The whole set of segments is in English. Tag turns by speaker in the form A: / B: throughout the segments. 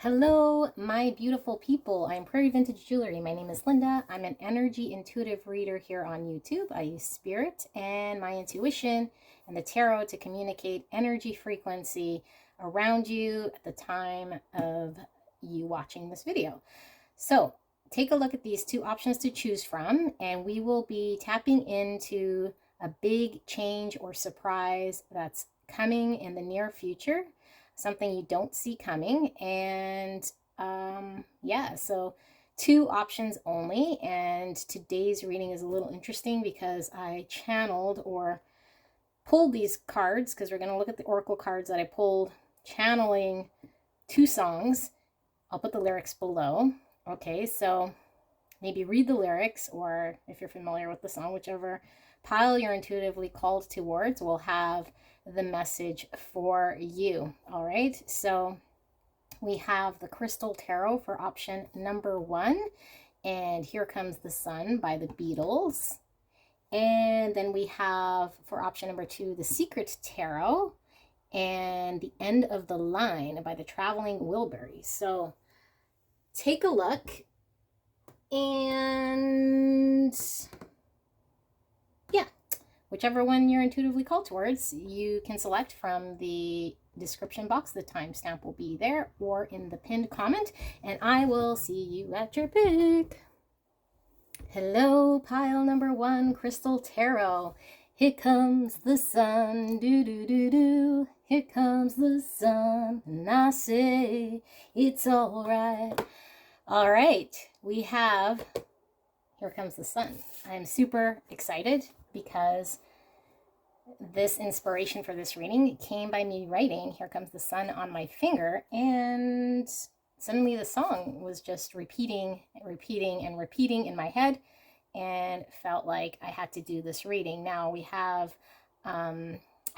A: Hello, my beautiful people. I'm Prairie Vintage Jewelry. My name is Linda. I'm an energy intuitive reader here on YouTube. I use spirit and my intuition and the tarot to communicate energy frequency around you at the time of you watching this video. So take a look at these two options to choose from, and we will be tapping into a big change or surprise that's coming in the near future, something you don't see coming. And yeah, so two options only. And today's reading is a little interesting because I channeled or pulled these cards, because we're going to look at the oracle cards that I pulled, channeling two songs. I'll put the lyrics below. Okay, so maybe read the lyrics, or if you're familiar with the song, whichever pile you're intuitively called towards will have the message for you. All right, so we have the Crystal Tarot for option number 1, and Here Comes the Sun by the Beatles. And then we have for option number 2, the Secret Tarot and The End of the Line by the Traveling Wilburys. So take a look, and yeah, whichever one you're intuitively called towards, you can select from the description box. The timestamp will be there or in the pinned comment, and I will see you at your pick. Hello, pile number 1, Crystal Tarot. Here comes the sun, do-do-do-do. Here comes the sun, and I say it's all right. All right, we have Here Comes the Sun. I'm super excited because this inspiration for this reading came by me writing Here Comes the Sun on my finger, and suddenly the song was just repeating in my head, and felt like I had to do this reading. Now we have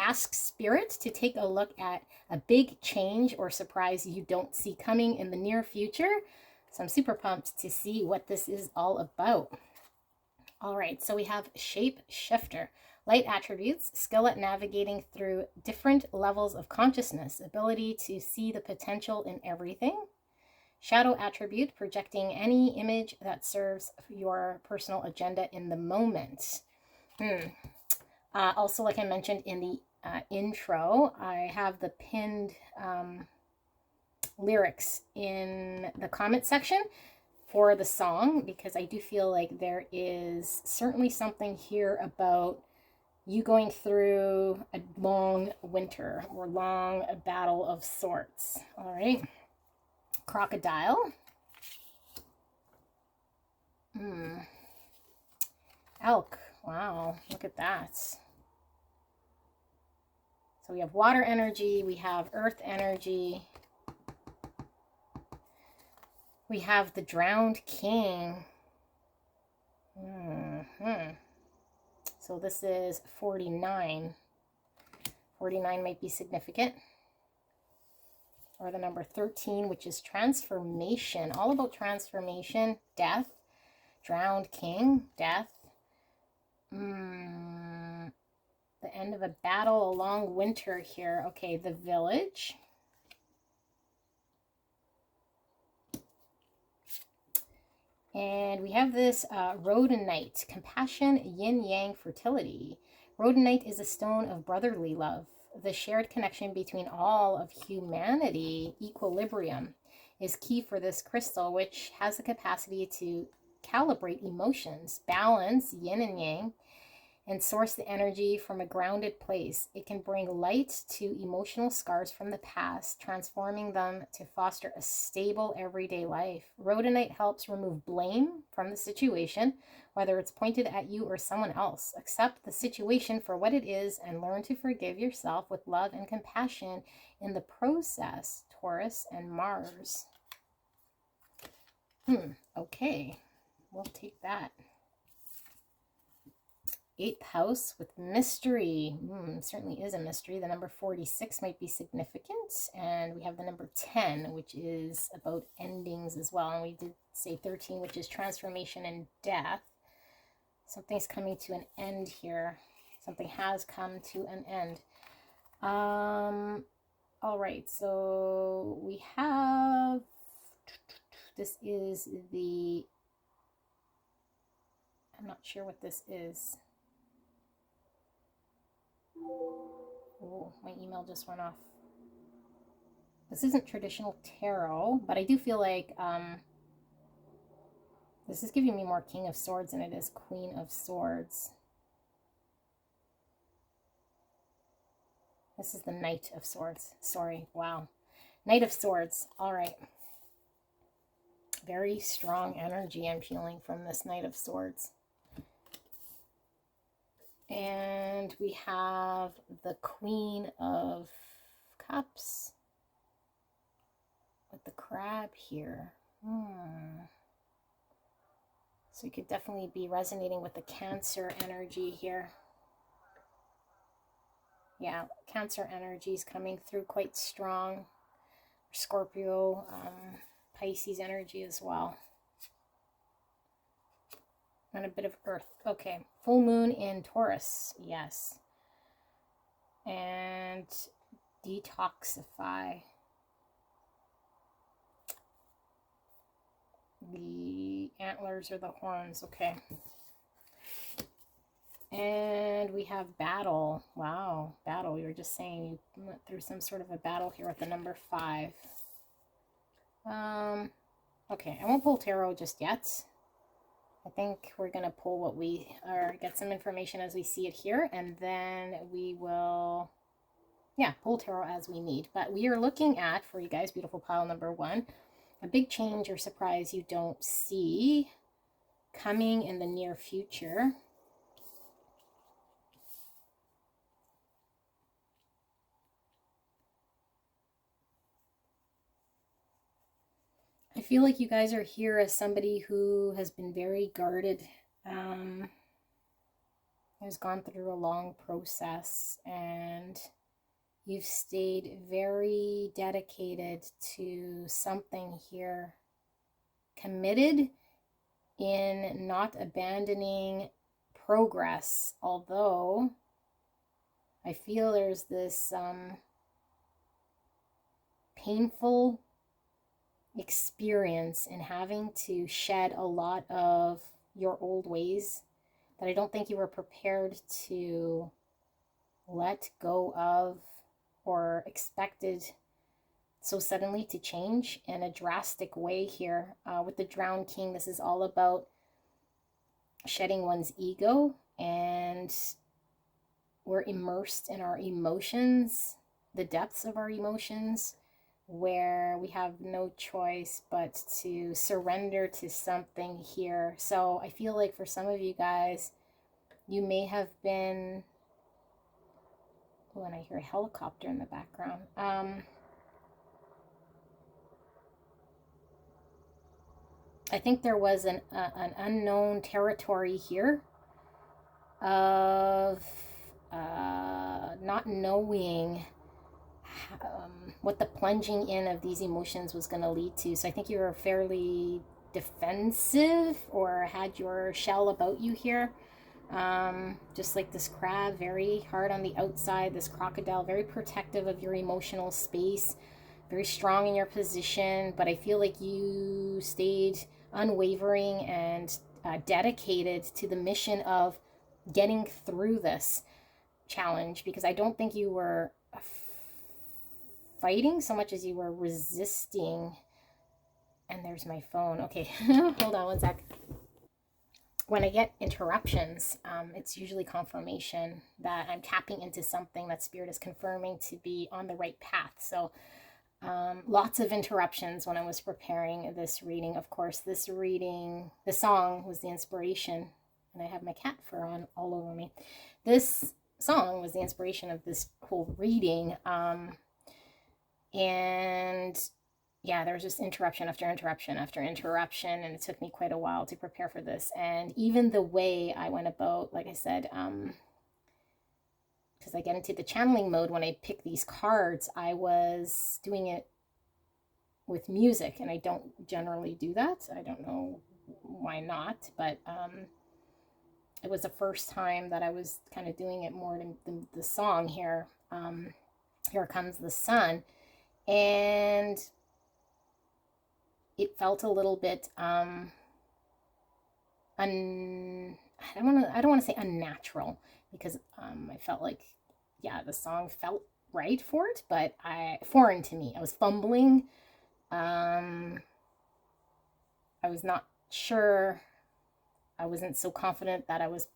A: ask Spirit to take a look at a big change or surprise you don't see coming in the near future. So I'm super pumped to see what this is all about. All right, so we have Shape Shifter. Light attributes, skill at navigating through different levels of consciousness, ability to see the potential in everything. Shadow attribute, projecting any image that serves your personal agenda in the moment. Also, like I mentioned in the intro, I have the pinned lyrics in the comment section for the song, because I do feel like there is certainly something here about you going through a long winter or long battle of sorts. All right. Crocodile. Elk. Wow, look at that. So we have water energy, we have earth energy, we have the Drowned King. So this is 49. 49 might be significant. Or the number 13, which is transformation. All about transformation, death. Drowned King, death. The end of a battle, a long winter here. Okay, the Village. And we have this rhodonite, compassion, yin-yang, fertility. Rhodonite is a stone of brotherly love, the shared connection between all of humanity. Equilibrium is key for this crystal, which has the capacity to calibrate emotions, balance yin and yang, and source the energy from a grounded place. It can bring light to emotional scars from the past, transforming them to foster a stable everyday life. Rhodonite helps remove blame from the situation, whether it's pointed at you or someone else. Accept the situation for what it is and learn to forgive yourself with love and compassion in the process. Taurus and Mars. Okay, we'll take that. 8th house with mystery. Certainly is a mystery. The number 46 might be significant. And we have the number 10, which is about endings as well. And we did say 13, which is transformation and death. Something's coming to an end here. Something has come to an end. All right, so we have This is the, I'm not sure what this is. Oh, my email just went off. This isn't traditional tarot, but I do feel like this is giving me more King of Swords than it is Queen of Swords. This is the Knight of Swords. Sorry. Wow. Knight of Swords. All right. Very strong energy I'm feeling from this Knight of Swords. And we have the Queen of Cups with the crab here. So you could definitely be resonating with the Cancer energy here. Yeah, Cancer energy is coming through quite strong. Scorpio, Pisces energy as well. And a bit of Earth. Okay, full moon in Taurus. Yes. And detoxify. The antlers or the horns. Okay. And we have battle. Wow, battle. You were just saying you went through some sort of a battle here with the number 5. Okay, I won't pull tarot just yet. I think we're going to pull what we are, get some information as we see it here, and then we will, yeah, pull tarot as we need. But we are looking at, for you guys, beautiful pile number 1, a big change or surprise you don't see coming in the near future. I feel like you guys are here as somebody who has been very guarded, has gone through a long process, and you've stayed very dedicated to something here, committed in not abandoning progress, although I feel there's this painful experience in having to shed a lot of your old ways that I don't think you were prepared to let go of or expected so suddenly to change in a drastic way here. With the Drowned King, this is all about shedding one's ego, and we're immersed in our emotions, the depths of our emotions, where we have no choice but to surrender to something here. So I feel like for some of you guys, you may have been, oh, and I hear a helicopter in the background. I think there was an unknown territory here of not knowing what the plunging in of these emotions was going to lead to. So I think you were fairly defensive or had your shell about you here. Just like this crab, very hard on the outside, this crocodile, very protective of your emotional space, very strong in your position, but I feel like you stayed unwavering and dedicated to the mission of getting through this challenge, because I don't think you were fighting so much as you were resisting. And there's my phone. Okay, hold on one sec. When I get interruptions, it's usually confirmation that I'm tapping into something that Spirit is confirming to be on the right path. So lots of interruptions when I was preparing this reading. Of course, this reading, the song was the inspiration, and I have my cat fur on all over me. This song was the inspiration of this whole reading. And yeah, there was just interruption after interruption after interruption, and it took me quite a while to prepare for this. And even the way I went about, like I said, because I get into the channeling mode when I pick these cards, I was doing it with music, and I don't generally do that. I don't know why not, but it was the first time that I was kind of doing it more than the song here. Here Comes the Sun. And it felt a little bit I don't want to say unnatural, because I felt like, yeah, the song felt right for it, but foreign to me. I was fumbling. I was not sure. I wasn't so confident that I was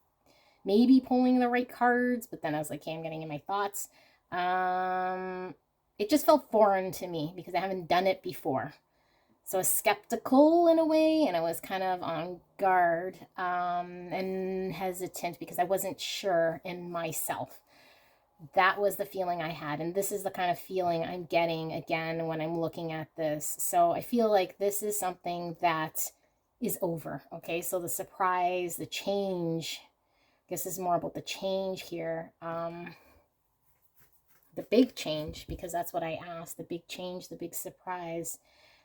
A: maybe pulling the right cards, but then I was like, okay, I'm getting in my thoughts. It just felt foreign to me because I haven't done it before. So I was skeptical in a way, and I was kind of on guard and hesitant because I wasn't sure in myself. That was the feeling I had, and this is the kind of feeling I'm getting again when I'm looking at this. So I feel like this is something that is over, okay? So the surprise, the change, I guess is more about the change here. The big change, because that's what I asked, the big change, the big surprise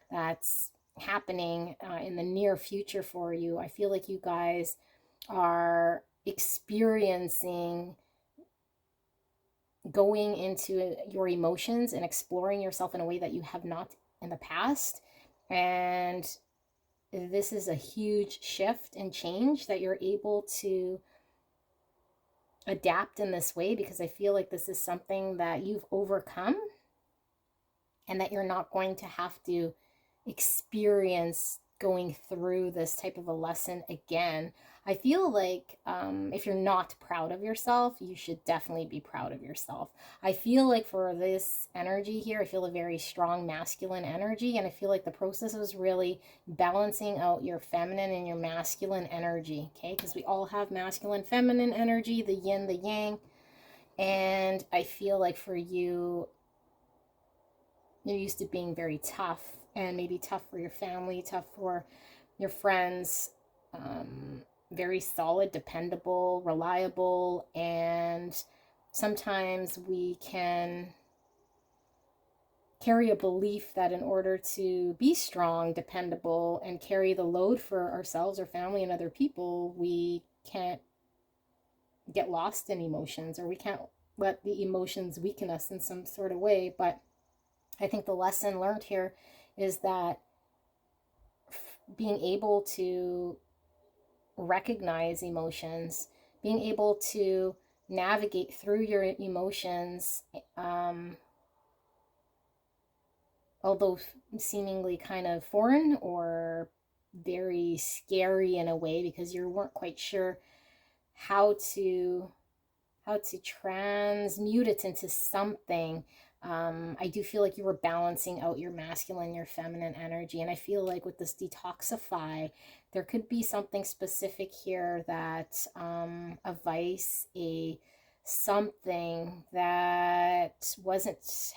A: that's happening in the near future for you. I feel like you guys are experiencing going into your emotions and exploring yourself in a way that you have not in the past. And this is a huge shift and change that you're able to adapt in this way, because I feel like this is something that you've overcome and that you're not going to have to experience going through this type of a lesson again. I feel like if you're not proud of yourself, you should definitely be proud of yourself. I feel like for this energy here, I feel a very strong masculine energy, and I feel like the process was really balancing out your feminine and your masculine energy, okay? Because we all have masculine, feminine energy, the yin, the yang, and I feel like for you, you're used to being very tough, and maybe tough for your family, tough for your friends, very solid, dependable, reliable, and sometimes we can carry a belief that in order to be strong, dependable, and carry the load for ourselves or family and other people, we can't get lost in emotions, or we can't let the emotions weaken us in some sort of way. But I think the lesson learned here is that being able to recognize emotions, being able to navigate through your emotions, although seemingly kind of foreign or very scary in a way, because you weren't quite sure how to transmute it into something. I do feel like you were balancing out your masculine, your feminine energy. And I feel like with this detoxify, there could be something specific here that a vice, something that wasn't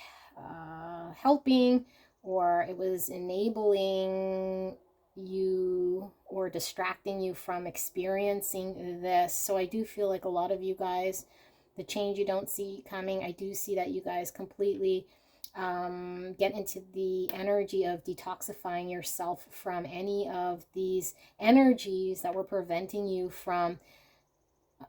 A: helping, or it was enabling you or distracting you from experiencing this. So I do feel like a lot of you guys, the change you don't see coming, I do see that you guys completely get into the energy of detoxifying yourself from any of these energies that were preventing you from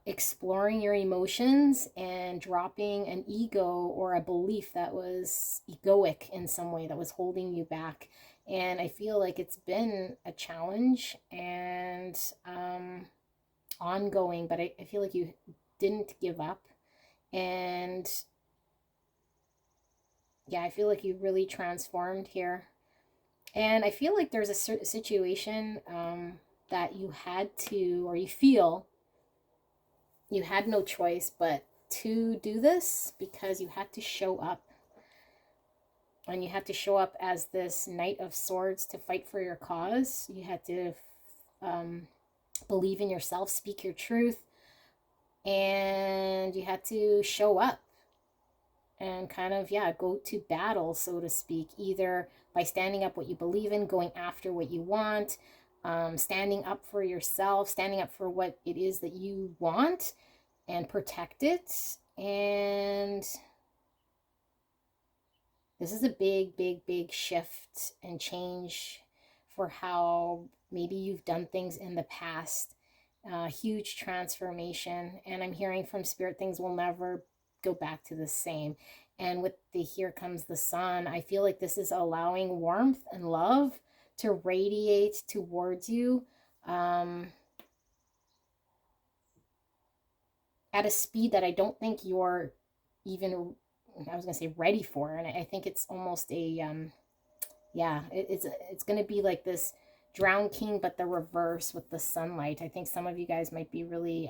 A: exploring your emotions and dropping an ego or a belief that was egoic in some way, that was holding you back. And I feel like it's been a challenge and ongoing, but I feel like you didn't give up. And yeah, I feel like you really transformed here. And I feel like there's a certain situation that you had to, or you feel you had no choice but to do this, because you had to show up. And you had to show up as this Knight of Swords to fight for your cause. You had to believe in yourself, speak your truth, and you had to show up and kind of, yeah, go to battle, so to speak, either by standing up what you believe in, going after what you want, standing up for yourself, standing up for what it is that you want and protect it. And this is a big, big, big shift and change for how maybe you've done things in the past. Huge transformation. And I'm hearing from Spirit, things will never go back to the same. And with the Here Comes the Sun, I feel like this is allowing warmth and love to radiate towards you at a speed that I don't think you're even, I was going to say ready for. And I think it's almost a, yeah, it's going to be like this Drowned King, but the reverse with the sunlight. I think some of you guys might be really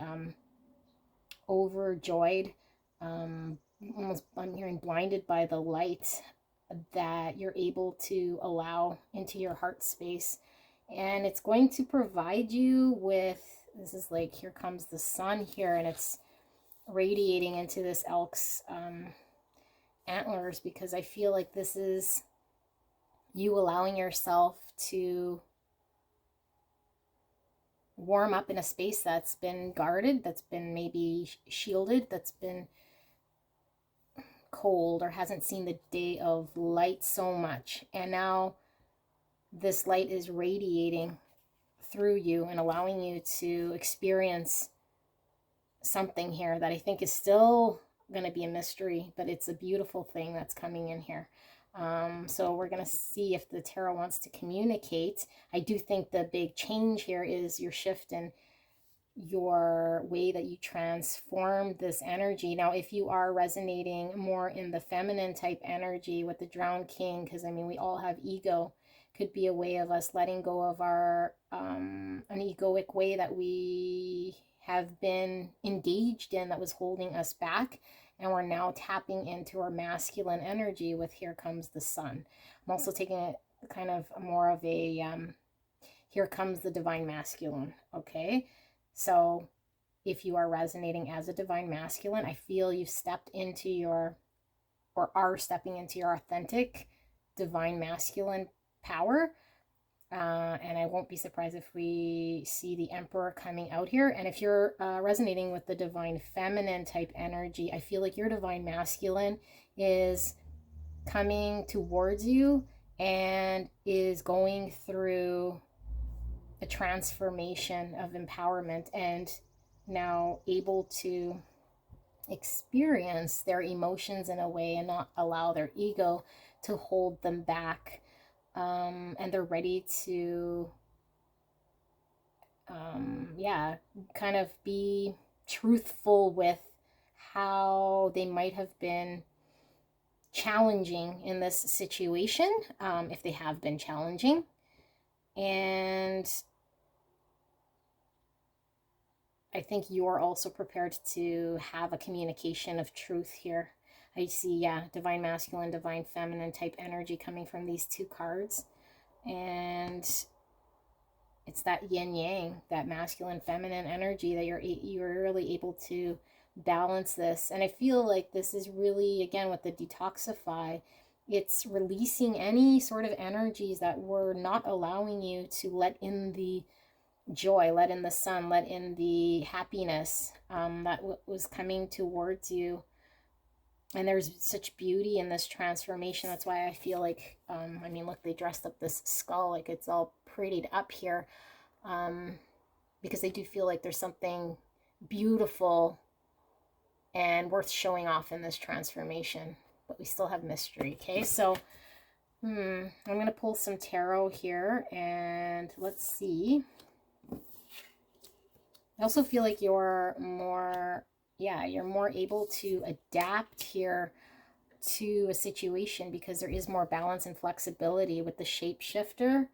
A: overjoyed, almost, I'm hearing, blinded by the light that you're able to allow into your heart space. And it's going to provide you with, this is like, here comes the sun here, and it's radiating into this elk's antlers, because I feel like this is you allowing yourself to warm up in a space that's been guarded, that's been maybe shielded, that's been cold or hasn't seen the day of light so much. And now this light is radiating through you and allowing you to experience something here that I think is still going to be a mystery, but it's a beautiful thing that's coming in here. So we're going to see if the tarot wants to communicate. I do think the big change here is your shift in your way that you transform this energy. Now, if you are resonating more in the feminine type energy with the Drowned King, because I mean, we all have ego, could be a way of us letting go of our an egoic way that we have been engaged in that was holding us back, and we're now tapping into our masculine energy with Here Comes the Sun. I'm also taking it kind of more of a here comes the divine masculine. Okay, so if you are resonating as a divine masculine, I feel you've stepped into your, or are stepping into your authentic divine masculine power. And I won't be surprised if we see the Emperor coming out here. And if you're resonating with the divine feminine type energy, I feel like your divine masculine is coming towards you and is going through a transformation of empowerment and now able to experience their emotions in a way and not allow their ego to hold them back. And they're ready to, yeah, kind of be truthful with how they might have been challenging in this situation, if they have been challenging. And I think you're also prepared to have a communication of truth here. I see, yeah, divine masculine, divine feminine type energy coming from these two cards. And it's that yin yang, that masculine feminine energy that you're really able to balance this. And I feel like this is really, again, with the detoxify, it's releasing any sort of energies that were not allowing you to let in the joy, let in the sun, let in the happiness that was coming towards you. And there's such beauty in this transformation. That's why I feel like, I mean, look, they dressed up this skull, like it's all prettied up here, because they do feel like there's something beautiful and worth showing off in this transformation. But we still have mystery, okay? So, I'm going to pull some tarot here, and let's see. I also feel like you're more... yeah, you're more able to adapt here to a situation because there is more balance and flexibility with the shapeshifter.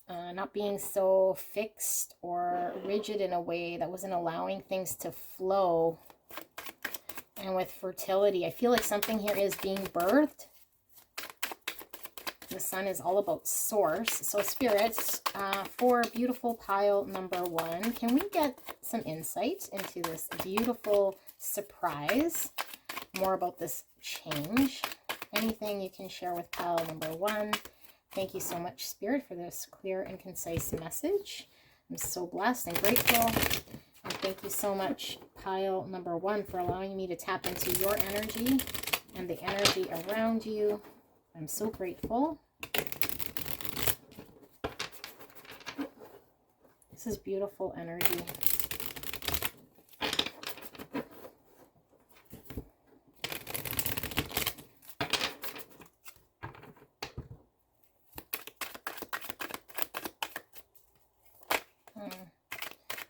A: Not being so fixed or rigid in a way that wasn't allowing things to flow. And with fertility, I feel like something here is being birthed. The sun is all about source. So spirits, for beautiful pile number 1, can we get some insight into this beautiful surprise? More about this change. Anything you can share with pile number 1. Thank you so much, Spirit, for this clear and concise message. I'm so blessed and grateful. And thank you so much, pile number 1, for allowing me to tap into your energy and the energy around you. I'm so grateful. This is beautiful energy.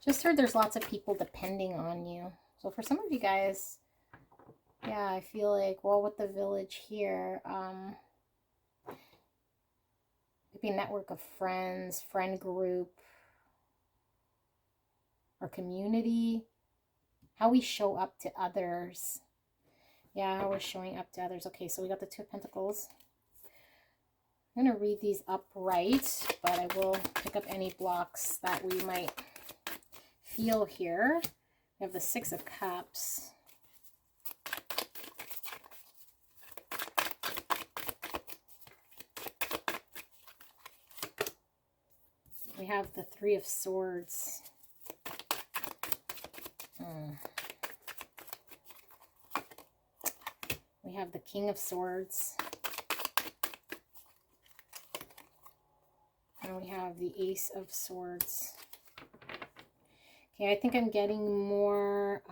A: Just heard there's lots of people depending on you. So for some of you guys, yeah, I feel like, well, with the village here, maybe a network of friends, friend group, or community, how we show up to others. Yeah, how we're showing up to others. Okay, so we got the Two of Pentacles. I'm going to read these upright, but I will pick up any blocks that we might feel here. We have the Six of Cups. We have the Three of Swords. We have the King of Swords. And we have the Ace of Swords. Okay, I think I'm getting more,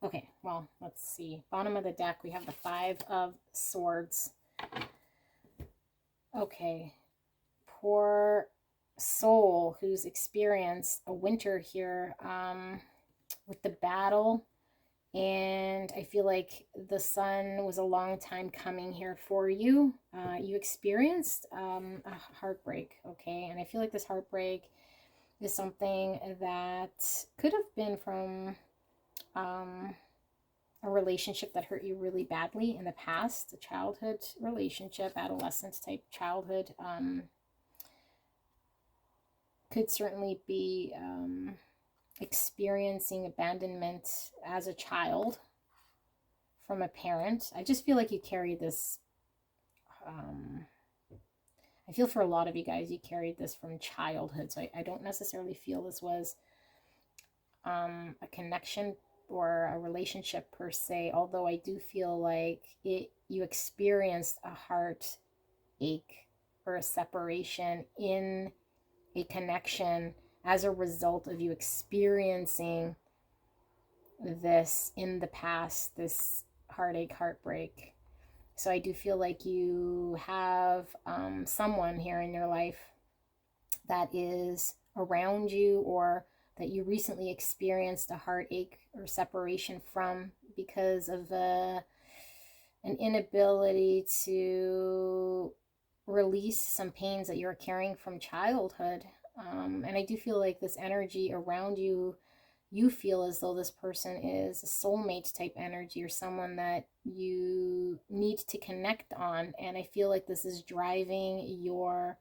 A: okay, well, let's see. Bottom of the deck, we have the Five of Swords. Okay, poor soul who's experienced a winter here with the battle. And I feel like the sun was a long time coming here for you. You experienced a heartbreak, okay? And I feel like this heartbreak is something that could have been from a relationship that hurt you really badly in the past, a childhood relationship, adolescence type childhood. Could certainly be experiencing abandonment as a child from a parent. I just feel like you carry this, I feel for a lot of you guys, you carried this from childhood. So I don't necessarily feel this was a connection or a relationship per se, although I do feel like you experienced a heartache or a separation in a connection as a result of you experiencing this in the past, this heartache, heartbreak. So I do feel like you have someone here in your life that is around you, or that you recently experienced a heartache or separation from because of an inability to release some pains that you're carrying from childhood. And I do feel like this energy around you, you feel as though this person is a soulmate type energy, or someone that you need to connect on. And I feel like this is driving your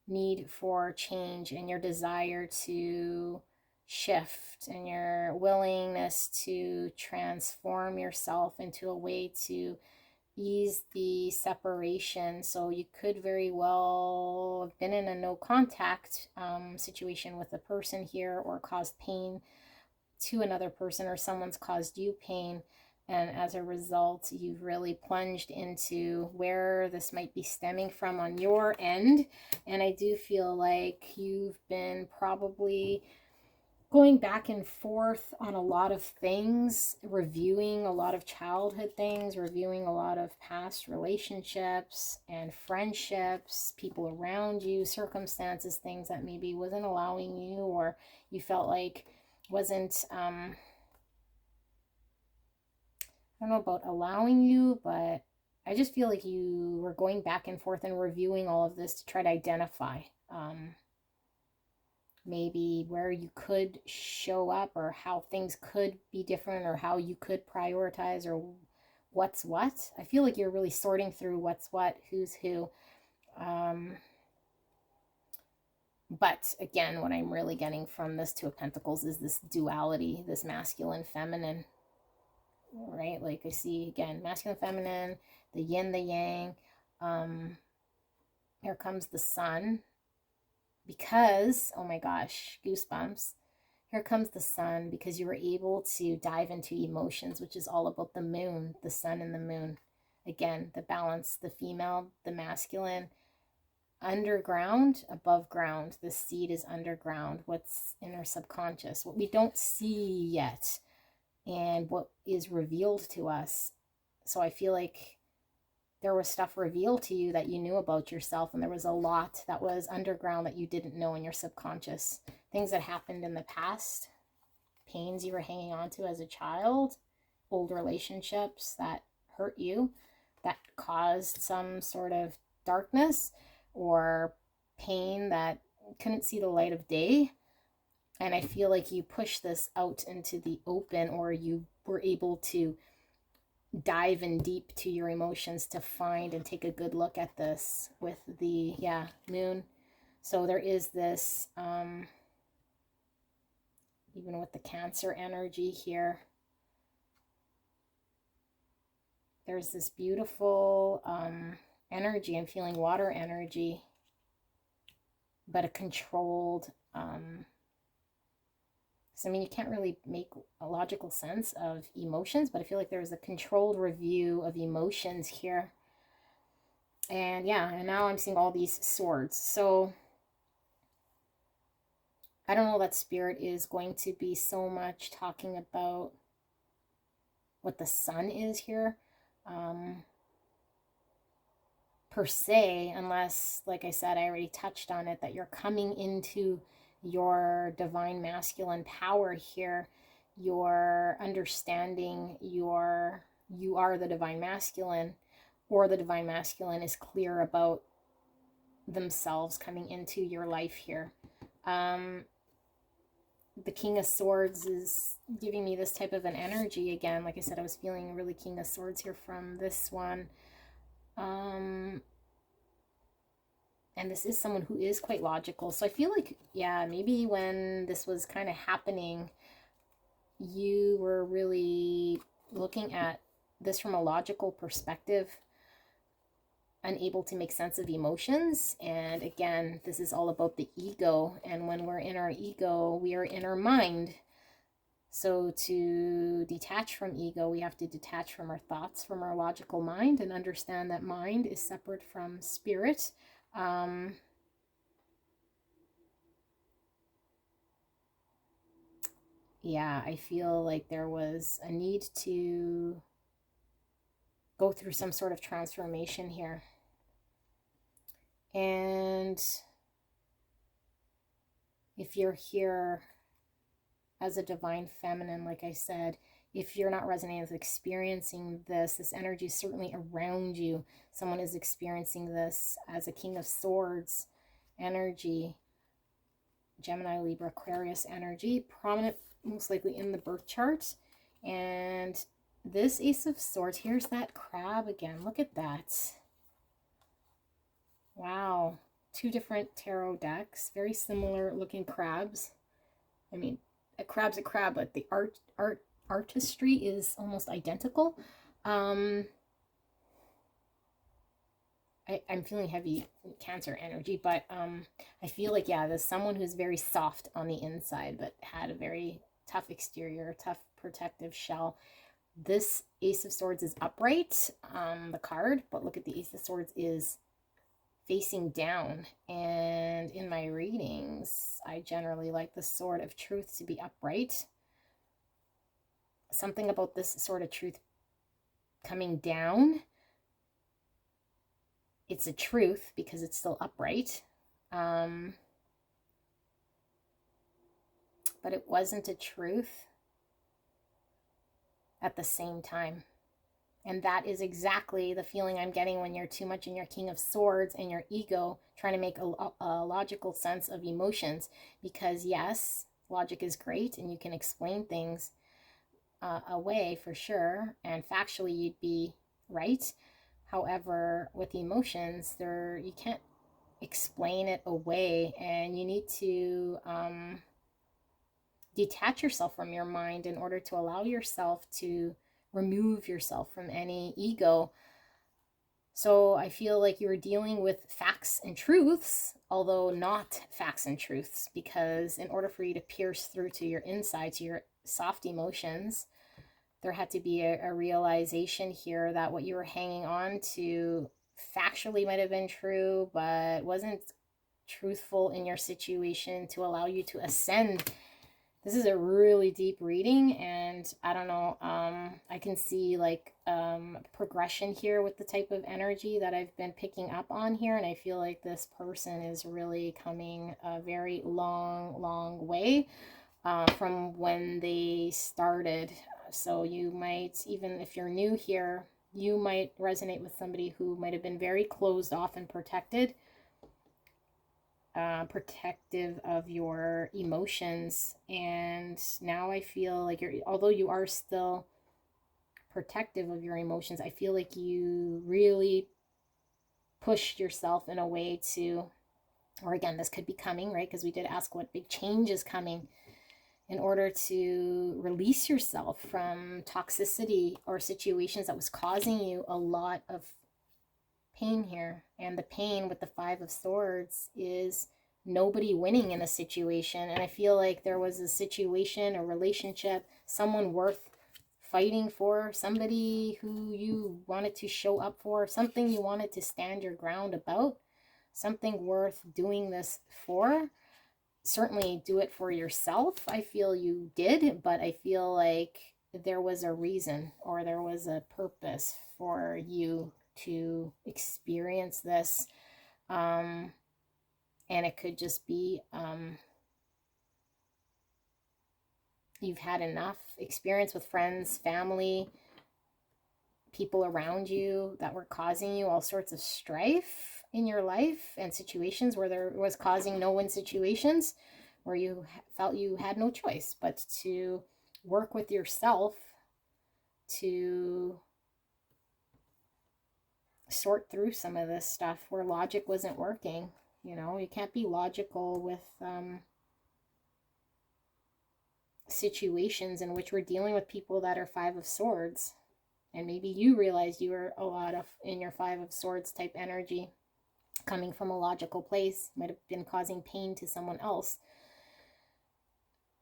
A: need for change and your desire to shift and your willingness to transform yourself into a way to ease the separation. So you could very well have been in a no contact situation with a person here, or caused pain to another person, or someone's caused you pain, and as a result you've really plunged into where this might be stemming from on your end. And I do feel like you've been probably going back and forth on a lot of things, reviewing a lot of childhood things, reviewing a lot of past relationships and friendships, people around you, circumstances, things that maybe wasn't allowing you, or you felt like wasn't, I don't know about allowing you, but I just feel like you were going back and forth and reviewing all of this to try to identify maybe where you could show up, or how things could be different, or how you could prioritize, or what's what. I feel like you're really sorting through what's what, who's who. But again, what I'm really getting from this Two of Pentacles is this duality, this masculine, feminine, right? Like I see, again, masculine, feminine, the yin, the yang. Here comes the sun. Because, oh my gosh, goosebumps. Here comes the sun, because you were able to dive into emotions, which is all about the moon, the sun and the moon. Again, the balance, the female, the masculine, underground, above ground. The seed is underground, what's in our subconscious, what we don't see yet, and what is revealed to us. So I feel like there was stuff revealed to you that you knew about yourself, and there was a lot that was underground that you didn't know in your subconscious. Things that happened in the past, pains you were hanging on to as a child, old relationships that hurt you, that caused some sort of darkness or pain that couldn't see the light of day. And I feel like you pushed this out into the open, or you were able to dive in deep to your emotions to find and take a good look at this with the moon. So there is this even with the Cancer energy here, there's this beautiful energy. I'm feeling water energy, but a controlled so I mean, you can't really make a logical sense of emotions, but I feel like there's a controlled review of emotions here. And yeah, and now I'm seeing all these swords. So I don't know that Spirit is going to be so much talking about what the sun is here, per se, unless, like I said, I already touched on it, that you're coming into your divine masculine power here. You're understanding you are the divine masculine, or the divine masculine is clear about themselves coming into your life here. The King of Swords is giving me this type of an energy again. Like I said, I was feeling really King of Swords here from this one. And this is someone who is quite logical. So I feel like, yeah, maybe when this was kind of happening, you were really looking at this from a logical perspective, unable to make sense of emotions. And again, this is all about the ego. And when we're in our ego, we are in our mind. So to detach from ego, we have to detach from our thoughts, from our logical mind, and understand that mind is separate from spirit. Yeah, I feel like there was a need to go through some sort of transformation here. And if you're here as a divine feminine, like I said, if you're not resonating with experiencing this energy is certainly around you. Someone is experiencing this as a King of Swords energy, Gemini, Libra, Aquarius energy, prominent most likely in the birth chart. And this Ace of Swords, here's that crab again. Look at that. Wow. Two different tarot decks, very similar looking crabs. I mean, a crab's a crab, but the artistry is almost identical. I'm feeling heavy Cancer energy, but I feel like, yeah, there's someone who's very soft on the inside, but had a very tough exterior, tough protective shell. This Ace of Swords is upright, the card, but look at the Ace of Swords is facing down. And in my readings, I generally like the Sword of Truth to be upright. Something about this Sword of Truth coming down. It's a truth because it's still upright. But it wasn't a truth at the same time. And that is exactly the feeling I'm getting when you're too much in your King of Swords and your ego, trying to make a logical sense of emotions. Because yes, logic is great and you can explain things away for sure, and factually you'd be right. However, with emotions, you can't explain it away, and you need to detach yourself from your mind in order to allow yourself to remove yourself from any ego. So I feel like you were dealing with facts and truths, although not facts and truths, because in order for you to pierce through to your inside, to your soft emotions, there had to be a realization here that what you were hanging on to factually might have been true, but wasn't truthful in your situation to allow you to ascend This is a really deep reading, and I don't know, I can see like progression here with the type of energy that I've been picking up on here, and I feel like this person is really coming a very long way from when they started. So you might, even if you're new here, you might resonate with somebody who might have been very closed off and protective of your emotions. And now I feel like although you are still protective of your emotions, I feel like you really pushed yourself in a way to, or again, this could be coming, right? Because we did ask what big change is coming, in order to release yourself from toxicity or situations that was causing you a lot of pain here. And the pain with the Five of Swords is nobody winning in a situation. And I feel like there was a situation, a relationship, someone worth fighting for, somebody who you wanted to show up for, something you wanted to stand your ground about, something worth doing this for. Certainly do it for yourself. I feel you did, but I feel like there was a reason, or there was a purpose for you to experience this. And it could just be you've had enough experience with friends, family, people around you that were causing you all sorts of strife in your life, and situations where there was causing no-win situations where you felt you had no choice but to work with yourself to sort through some of this stuff where logic wasn't working. You know, you can't be logical with situations in which we're dealing with people that are Five of Swords. And maybe you realize you were a lot of in your Five of Swords type energy, coming from a logical place, might have been causing pain to someone else.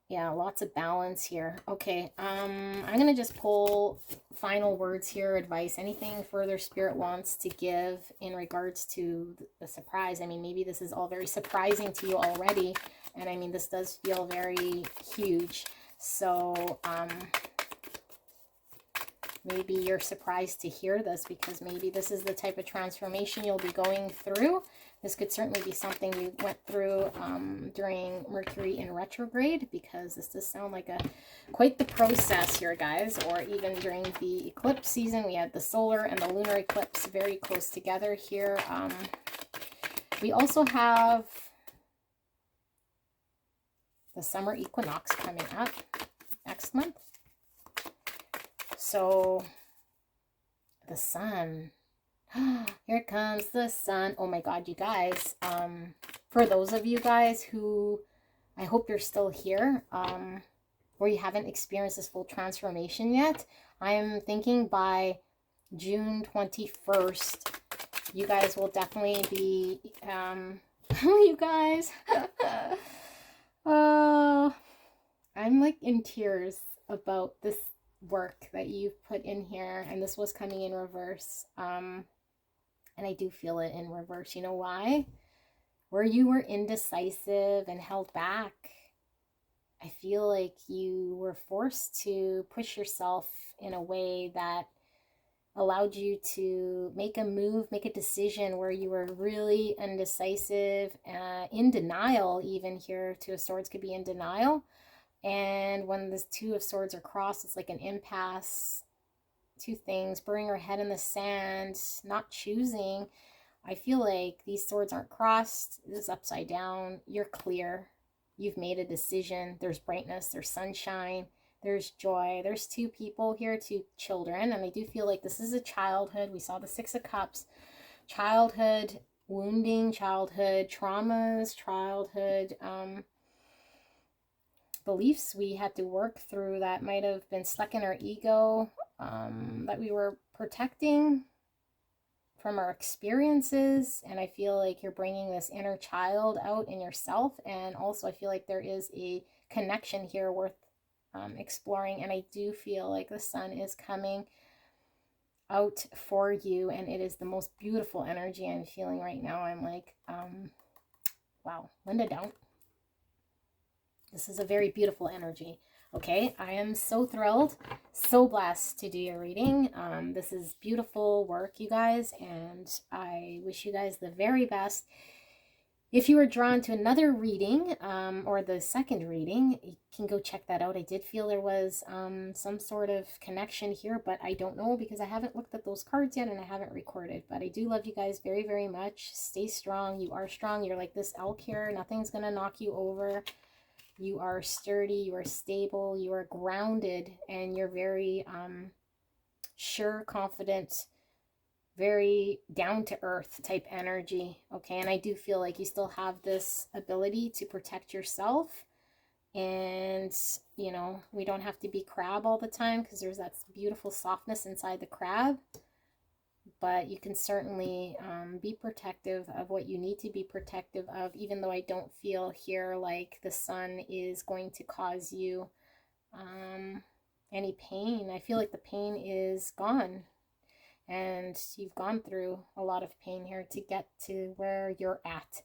A: Yeah, lots of balance here. Okay, I'm gonna just pull final words here, advice, anything further Spirit wants to give in regards to the surprise. I mean, maybe this is all very surprising to you already, and I mean, this does feel very huge. So maybe you're surprised to hear this, because maybe this is the type of transformation you'll be going through. This could certainly be something you went through during Mercury in retrograde, because this does sound like quite the process here, guys. Or even during the eclipse season, we had the solar and the lunar eclipse very close together here. We also have the summer equinox coming up next month. So the sun, here comes the sun. Oh my God, you guys. For those of you guys who, I hope you're still here, or you haven't experienced this full transformation yet, I'm thinking by June 21st, you guys will definitely be, you guys, oh, I'm like in tears about this work that you've put in here, and this was coming in reverse, and I do feel it in reverse. You know why? Where you were indecisive and held back, I feel like you were forced to push yourself in a way that allowed you to make a move, make a decision where you were really indecisive, in denial. Even here, Two of Swords could be in denial. And when the Two of Swords are crossed, it's like an impasse. Two things, burying her head in the sand, not choosing. I feel like these swords aren't crossed. This is upside down. You're clear. You've made a decision. There's brightness. There's sunshine. There's joy. There's two people here, two children. And I do feel like this is a childhood. We saw the Six of Cups. Childhood wounding, childhood traumas, childhood beliefs we had to work through that might have been stuck in our ego, that we were protecting from our experiences. And I feel like you're bringing this inner child out in yourself. And also I feel like there is a connection here worth exploring. And I do feel like the sun is coming out for you, and it is the most beautiful energy I'm feeling right now. I'm like, wow, Linda, don't. This is a very beautiful energy. Okay, I am so thrilled, so blessed to do your reading. This is beautiful work, you guys, and I wish you guys the very best. If you were drawn to another reading, or the second reading, you can go check that out. I did feel there was some sort of connection here, but I don't know because I haven't looked at those cards yet and I haven't recorded. But I do love you guys very, very much. Stay strong. You are strong. You're like this elk here. Nothing's going to knock you over. You are sturdy. You are stable. You are grounded. And you're very sure, confident, very down-to-earth type energy. Okay, and I do feel like you still have this ability to protect yourself, and you know, we don't have to be crab all the time because there's that beautiful softness inside the crab, but you can certainly be protective of what you need to be protective of, even though I don't feel here like the sun is going to cause you any pain. I feel like the pain is gone. And you've gone through a lot of pain here to get to where you're at.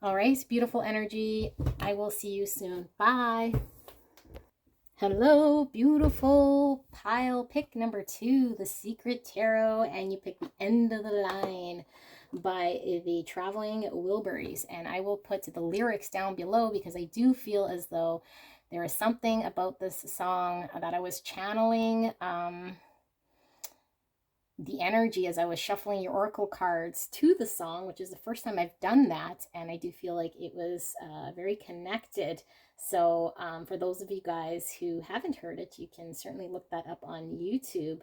A: All right, beautiful energy. I will see you soon. Bye. Hello, beautiful pile. Pick number 2, the Secret Tarot, and you pick the End of the Line by the Traveling Wilburys. And I will put the lyrics down below because I do feel as though there is something about this song that I was channeling. The energy as I was shuffling your oracle cards to the song, which is the first time I've done that, and I do feel like it was very connected. So for those of you guys who haven't heard it, you can certainly look that up on YouTube.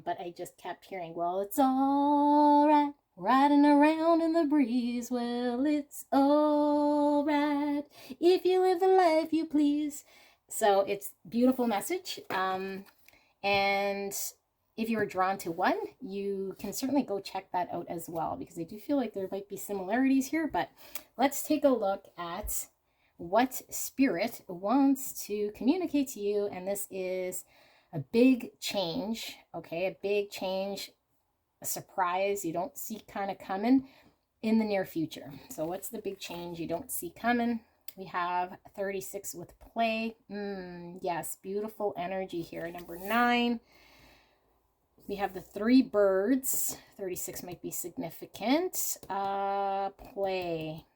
A: But I just kept hearing, well, it's all right, riding around in the breeze. Well, it's all right if you live the life you please. So it's beautiful message. And if you were drawn to one, you can certainly go check that out as well, because I do feel like there might be similarities here. But let's take a look at what Spirit wants to communicate to you. And this is a big change, okay? A big change, a surprise you don't see kind of coming in the near future. So what's the big change you don't see coming? We have 36 with play. Yes, beautiful energy here. Number 9. We have the 3 birds. 36 might be significant. Play.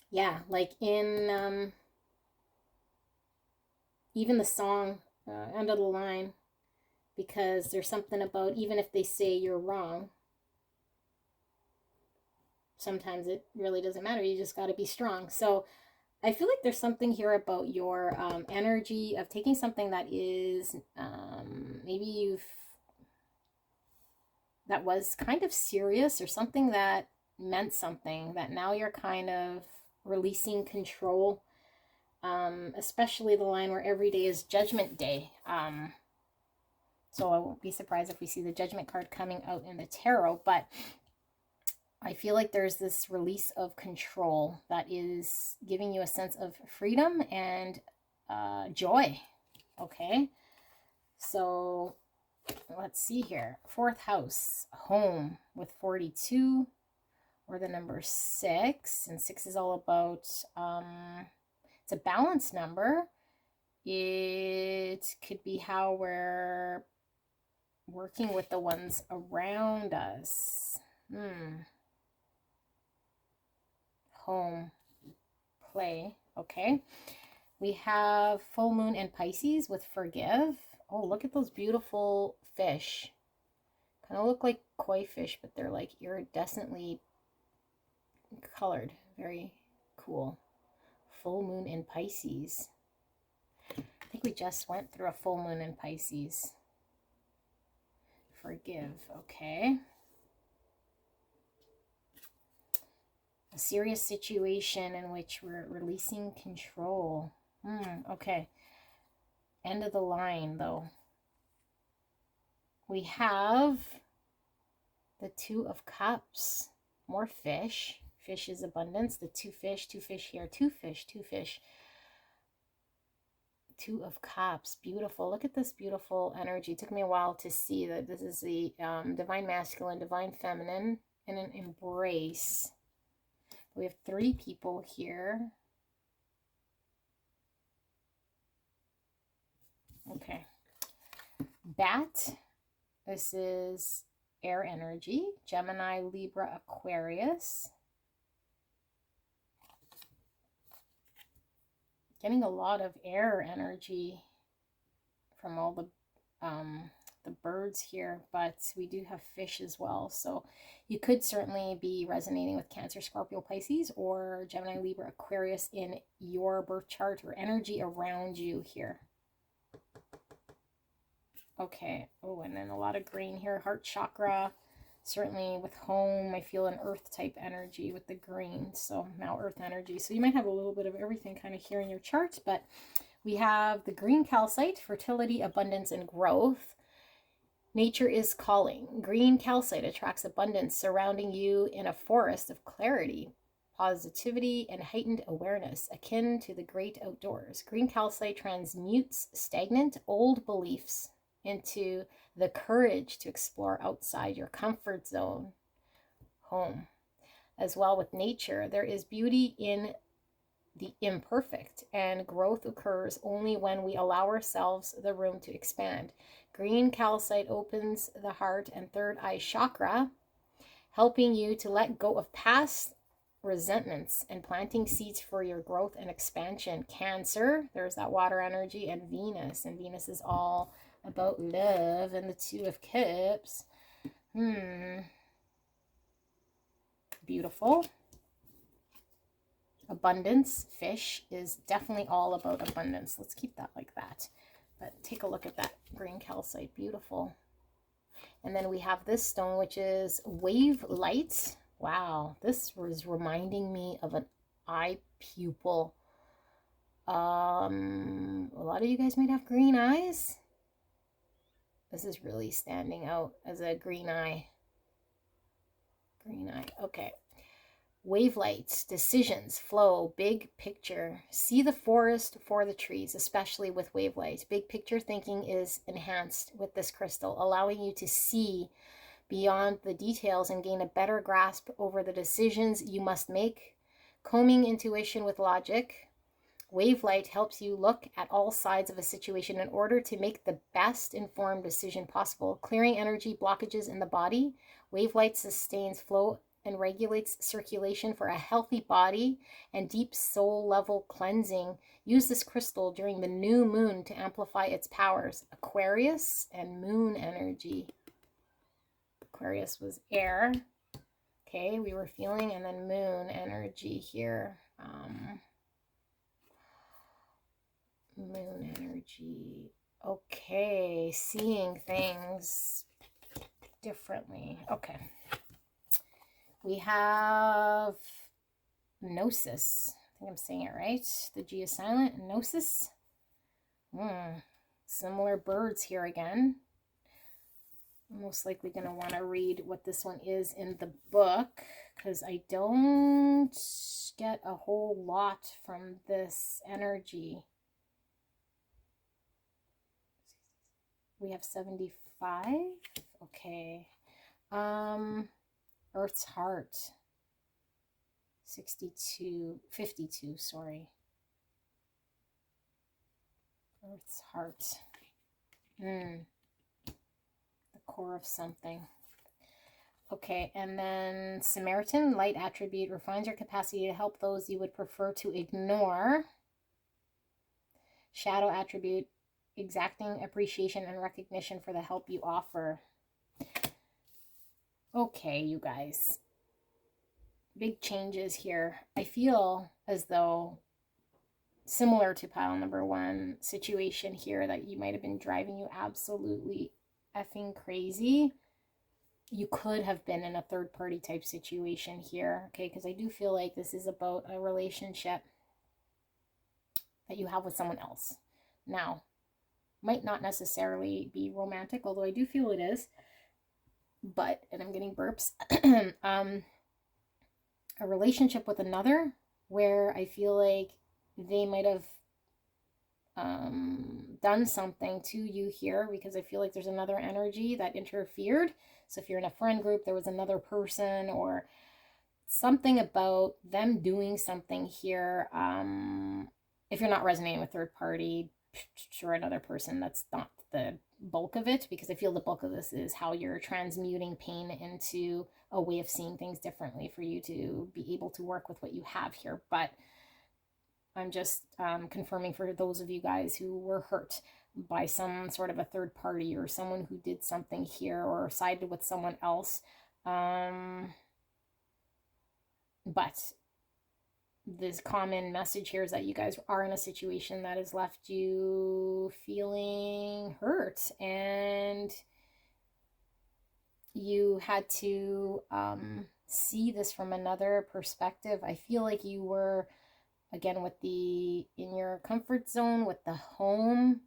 A: Yeah, like in even the song, End of the Line, because there's something about, even if they say you're wrong, sometimes it really doesn't matter. You just got to be strong. So I feel like there's something here about your energy of taking something that is maybe that was kind of serious, or something that meant something, that now you're kind of releasing control, especially the line where every day is Judgment Day. So I won't be surprised if we see the Judgment card coming out in the tarot, but I feel like there's this release of control that is giving you a sense of freedom and joy. Okay, so let's see here. 4th house, home, with 42, or the number 6. And 6 is all about, it's a balanced number. It could be how we're working with the ones around us. Home, play. Okay. We have full moon in Pisces with forgive. Oh, look at those beautiful fish. Kind of look like koi fish, but they're like iridescently colored. Very cool. Full moon in Pisces. I think we just went through a full moon in Pisces. Forgive. Okay. A serious situation in which we're releasing control. Okay. End of the line, though. We have the 2 of Cups. More fish. Fish is abundance. The 2 fish here. 2 fish. 2 of Cups. Beautiful. Look at this beautiful energy. It took me a while to see that this is the divine masculine, divine feminine, and an embrace. We have 3 people here. Okay. Bat. This is air energy. Gemini, Libra, Aquarius. Getting a lot of air energy from all the birds here, but we do have fish as well. So you could certainly be resonating with Cancer, Scorpio, Pisces, or Gemini, Libra, Aquarius in your birth chart or energy around you here. Okay. Oh, and then a lot of green here. Heart chakra. Certainly with home, I feel an earth type energy with the green. So now earth energy. So you might have a little bit of everything kind of here in your charts, but we have the green calcite, fertility, abundance, and growth. Nature is calling. Green calcite attracts abundance surrounding you in a forest of clarity, positivity, and heightened awareness, akin to the great outdoors. Green calcite transmutes stagnant old beliefs into the courage to explore outside your comfort zone, home. As well with nature, there is beauty in the imperfect, and growth occurs only when we allow ourselves the room to expand. Green calcite opens the heart and third eye chakra, helping you to let go of past resentments and planting seeds for your growth and expansion. Cancer, there's that water energy, and Venus is all about love, and the Two of Cups. Beautiful. Abundance. Fish is definitely all about abundance. Let's keep that like that. But take a look at that green calcite. Beautiful. And then we have this stone, which is wave light. Wow, this was reminding me of an eye pupil. A lot of you guys might have green eyes. This is really standing out as a green eye. Green eye. Okay. Wave lights, decisions, flow, big picture. See the forest for the trees, especially with wave lights. Big picture thinking is enhanced with this crystal, allowing you to see beyond the details and gain a better grasp over the decisions you must make. Combing intuition with logic. Wave light helps you look at all sides of a situation in order to make the best informed decision possible. Clearing energy blockages in the body. Wave light sustains flow and regulates circulation for a healthy body and deep soul level cleansing. Use this crystal during the new moon to amplify its powers. Aquarius and moon energy. Aquarius was air. Okay, we were feeling, and then moon energy here. Moon energy. Okay, seeing things differently. Okay. We have Gnosis. I think I'm saying it right. The G is silent. Gnosis. Similar birds here again. I'm most likely going to want to read what this one is in the book, because I don't get a whole lot from this energy. We have 75. Okay. Earth's Heart. 52, sorry. Earth's Heart. The core of something. Okay, and then Samaritan, light attribute, refines your capacity to help those you would prefer to ignore. Shadow attribute, exacting appreciation and recognition for the help you offer. Okay, you guys. Big changes here. I feel as though, similar to pile number one, situation here that you might have been driving you absolutely effing crazy. You could have been in a third party type situation here, okay? Because I do feel like this is about a relationship that you have with someone else. Now, might not necessarily be romantic, although I do feel it is. But, and I'm getting burps, a relationship with another where I feel like they might have done something to you here, because I feel like there's another energy that interfered. So if you're in a friend group, there was another person or something about them doing something here. If you're not resonating with third party, sure another person. That's not the bulk of it, because I feel the bulk of this is how you're transmuting pain into a way of seeing things differently for you to be able to work with what you have here. But I'm just confirming for those of you guys who were hurt by some sort of a third party or someone who did something here or sided with someone else. But this common message here is that you guys are in a situation that has left you feeling hurt, and you had to see this from another perspective. I feel like you were, again, with the in your comfort zone with the home.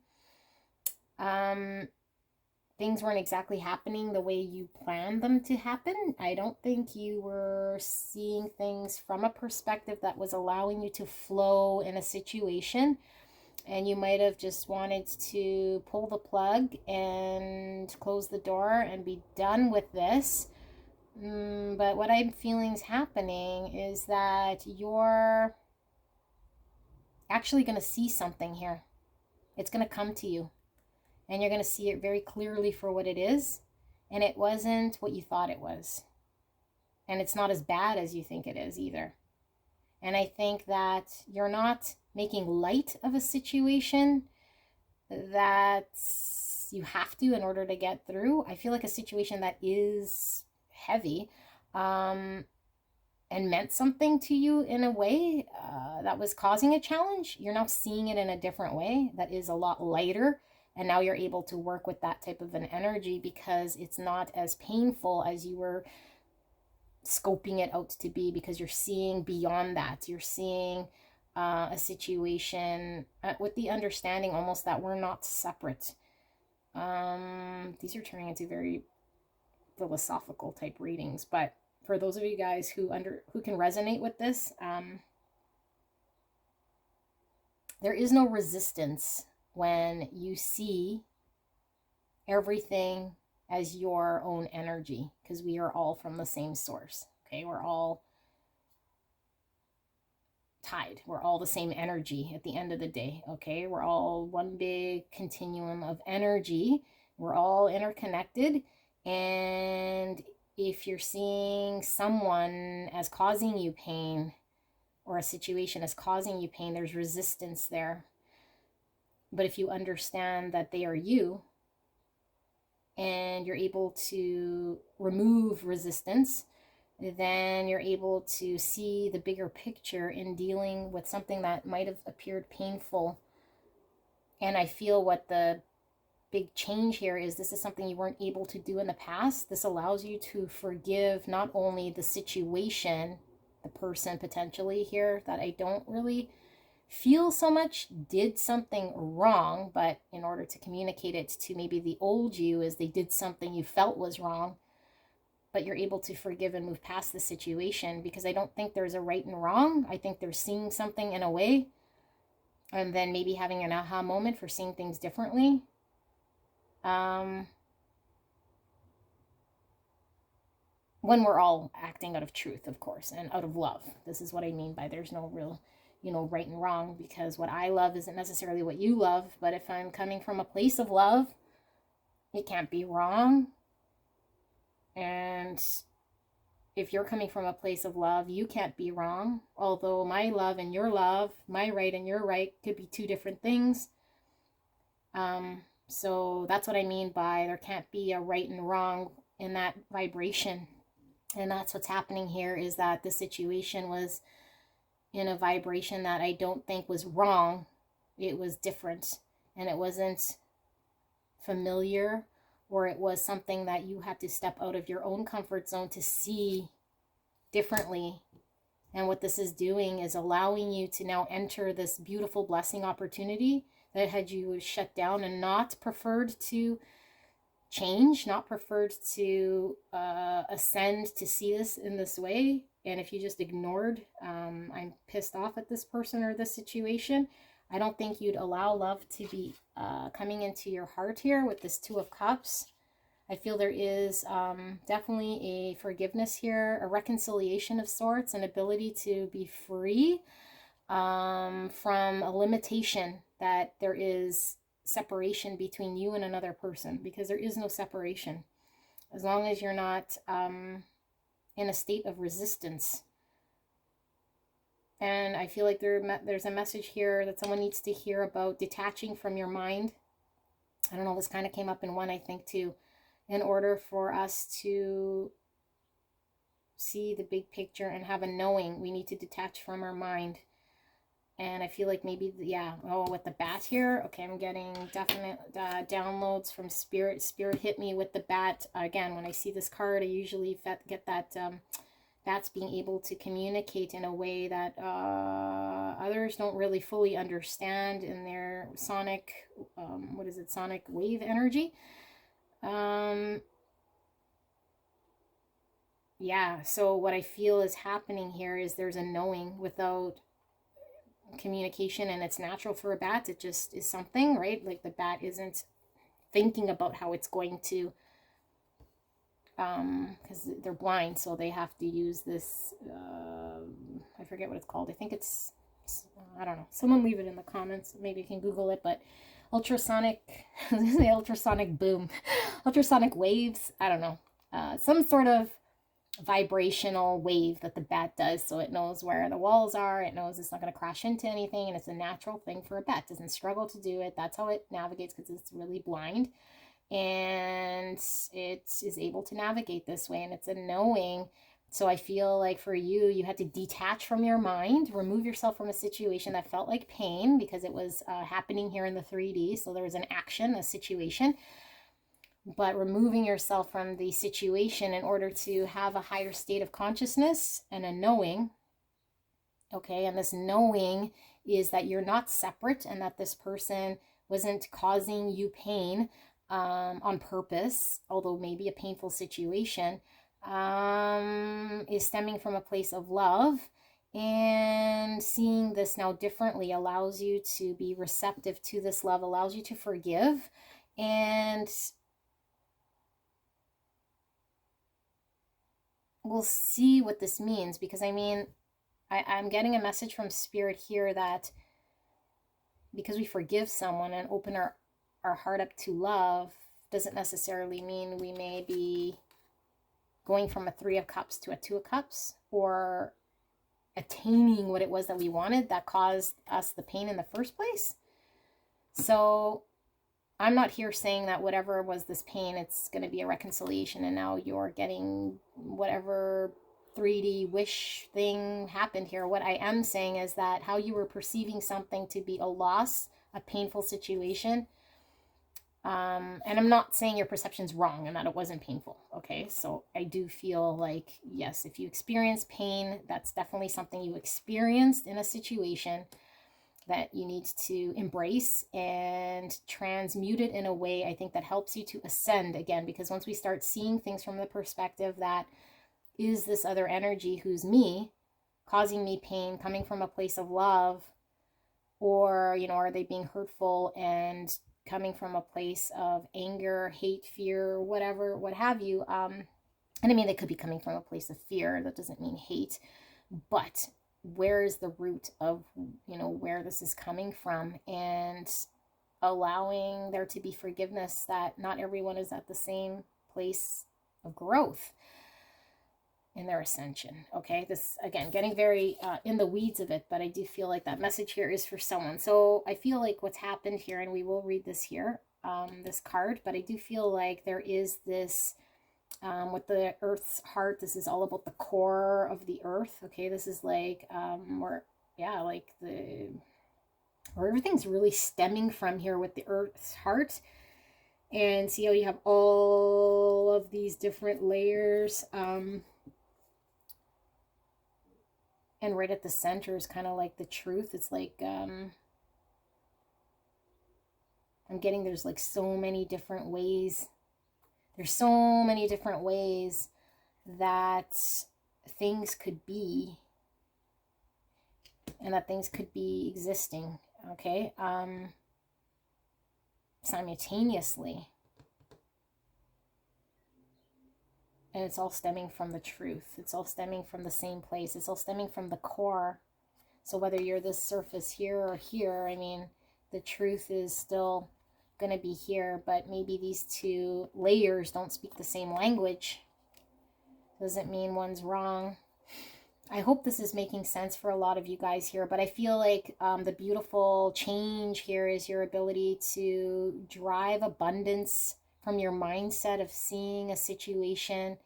A: Things weren't exactly happening the way you planned them to happen. I don't think you were seeing things from a perspective that was allowing you to flow in a situation. And you might have just wanted to pull the plug and close the door and be done with this. But what I'm feeling is happening is that you're actually going to see something here. It's going to come to you. And you're going to see it very clearly for what it is. And it wasn't what you thought it was. And it's not as bad as you think it is either. And I think that you're not making light of a situation that you have to in order to get through. I feel like a situation that is heavy and meant something to you in a way that was causing a challenge. You're now seeing it in a different way that is a lot lighter. And now you're able to work with that type of an energy because it's not as painful as you were scoping it out to be, because you're seeing beyond that. You're seeing a situation with the understanding almost that we're not separate. These are turning into very philosophical type readings, but for those of you guys who can resonate with this, there is no resistance when you see everything as your own energy, because we are all from the same source. Okay, we're all tied. We're all the same energy at the end of the day. Okay, we're all one big continuum of energy. We're all interconnected. And if you're seeing someone as causing you pain, or a situation as causing you pain, there's resistance there. But if you understand that they are you, and you're able to remove resistance, then you're able to see the bigger picture in dealing with something that might have appeared painful. And I feel what the big change here is, this is something you weren't able to do in the past. This allows you to forgive not only the situation, the person potentially here that I don't really feel so much did something wrong, but in order to communicate it to maybe the old you is they did something you felt was wrong, but you're able to forgive and move past the situation, because I don't think there's a right and wrong. I think they're seeing something in a way and then maybe having an aha moment for seeing things differently. When we're all acting out of truth, of course, and out of love. This is what I mean by there's no real right and wrong, because what I love isn't necessarily what you love. But if I'm coming from a place of love, it can't be wrong. And if you're coming from a place of love, you can't be wrong. Although my love and your love, my right and your right, could be two different things. So that's what I mean by there can't be a right and wrong in that vibration. And that's what's happening here, is that the situation was in a vibration that I don't think was wrong. It was different, and it wasn't familiar, or it was something that you had to step out of your own comfort zone to see differently. And what this is doing is allowing you to now enter this beautiful blessing opportunity that had you shut down and not preferred to change, not preferred to ascend, to see this in this way. And if you just ignored, I'm pissed off at this person or this situation, I don't think you'd allow love to be coming into your heart here with this Two of Cups. I feel there is definitely a forgiveness here, a reconciliation of sorts, an ability to be free. from a limitation that there is separation between you and another person, because there is no separation as long as you're not in a state of resistance. And I feel like there's a message here that someone needs to hear about detaching from your mind. I don't know, this kind of came up in one, I think, too. In order for us to see the big picture and have a knowing, we need to detach from our mind. And I feel like maybe, yeah, oh, with the bat here. Okay, I'm getting definite downloads from Spirit. Spirit hit me with the bat. Again, when I see this card, I usually get that bats being able to communicate in a way that others don't really fully understand in their sonic, what is it, sonic wave energy. Yeah, so what I feel is happening here is there's a knowing without communication, and it's natural for a bat. It just is something, right? Like the bat isn't thinking about how it's going to, because they're blind, so they have to use this, I forget what it's called. I think it's, I don't know. Someone leave it in the comments. Maybe you can Google it, but ultrasonic, ultrasonic boom, ultrasonic waves. I don't know. Some sort of vibrational wave that the bat does, so it knows where the walls are, it knows it's not going to crash into anything, and it's a natural thing for a bat. It doesn't struggle to do it. That's how it navigates, because it's really blind, and it is able to navigate this way, and it's a knowing. So I feel like for you, you had to detach from your mind, remove yourself from a situation that felt like pain, because it was happening here in the 3D. So there was an action, a situation, but removing yourself from the situation in order to have a higher state of consciousness and a knowing. Okay, and this knowing is that you're not separate, and that this person wasn't causing you pain on purpose, although maybe a painful situation, is stemming from a place of love. And seeing this now differently allows you to be receptive to this love, allows you to forgive, and we'll see what this means, because I mean, I'm getting a message from Spirit here that because we forgive someone and open our heart up to love, doesn't necessarily mean we may be going from a 3 of Cups to a 2 of Cups, or attaining what it was that we wanted that caused us the pain in the first place. So I'm not here saying that whatever was this pain, it's going to be a reconciliation and now you're getting whatever 3D wish thing happened here. What I am saying is that how you were perceiving something to be a loss, a painful situation, and I'm not saying your perception's wrong and that it wasn't painful, okay? So I do feel like, yes, if you experience pain, that's definitely something you experienced in a situation that you need to embrace and transmute it in a way, I think, that helps you to ascend again. Because once we start seeing things from the perspective that, is this other energy who's me, causing me pain, coming from a place of love, or, you know, are they being hurtful and coming from a place of anger, hate, fear, whatever, what have you. And I mean, they could be coming from a place of fear. That doesn't mean hate, but where is the root of, you know, where this is coming from, and allowing there to be forgiveness, that not everyone is at the same place of growth in their ascension. Okay, this again getting very in the weeds of it, but I do feel like that message here is for someone. So I feel like what's happened here, and we will read this here, this card, but I do feel like there is this with the Earth's heart, this is all about the core of the Earth. Okay, this is like where, yeah, like where everything's really stemming from here with the Earth's heart. And see how you have all of these different layers, and right at the center is kind of like the truth. It's like I'm getting, there's like so many different ways. There's so many different ways that things could be, and that things could be existing, okay, simultaneously. And it's all stemming from the truth. It's all stemming from the same place. It's all stemming from the core, So whether you're this surface here or here, I mean, the truth is still going to be here, but maybe these two layers don't speak the same language. Doesn't mean one's wrong. I hope this is making sense for a lot of you guys here, but I feel like the beautiful change here is your ability to drive abundance from your mindset of seeing a situation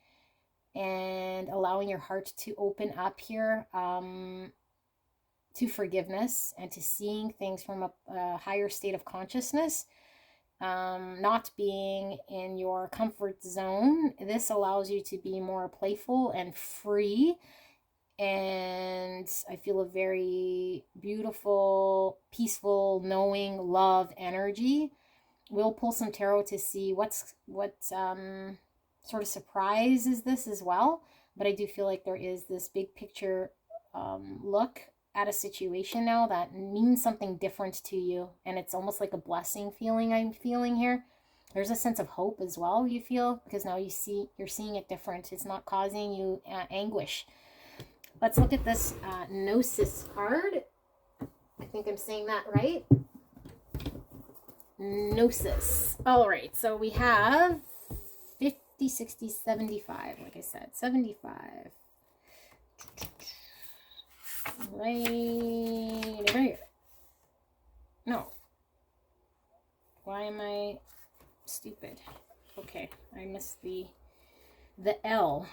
A: and allowing your heart to open up here to forgiveness and to seeing things from a higher state of consciousness, not being in your comfort zone. This allows you to be more playful and free. And I feel a very beautiful, peaceful, knowing, love energy. We'll pull some tarot to see what sort of surprise is this as well. But I do feel like there is this big picture look at a situation now that means something different to you. And it's almost like a blessing feeling I'm feeling here. There's a sense of hope as well, you feel, because now you're seeing it different. It's not causing you anguish. Let's look at this Gnosis card. I think I'm saying that right. Gnosis. All right, so we have 50, 60, 75, like I said, 75. Right over here. No. Why am I stupid? Okay, I missed the L.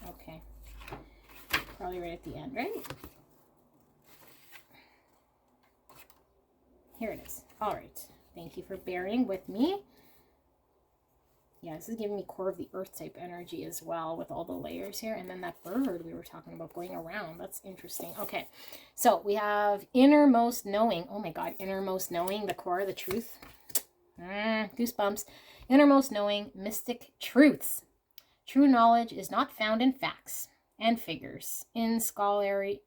A: Okay. Probably right at the end, right? Here it is. All right. Thank you for bearing with me. Yeah, this is giving me core of the earth type energy as well with all the layers here. And then that bird we were talking about going around. That's interesting. Okay. So we have innermost knowing. Oh my God. Innermost knowing, the core, the truth. Goosebumps. Innermost knowing, mystic truths. True knowledge is not found in facts and figures in scholarly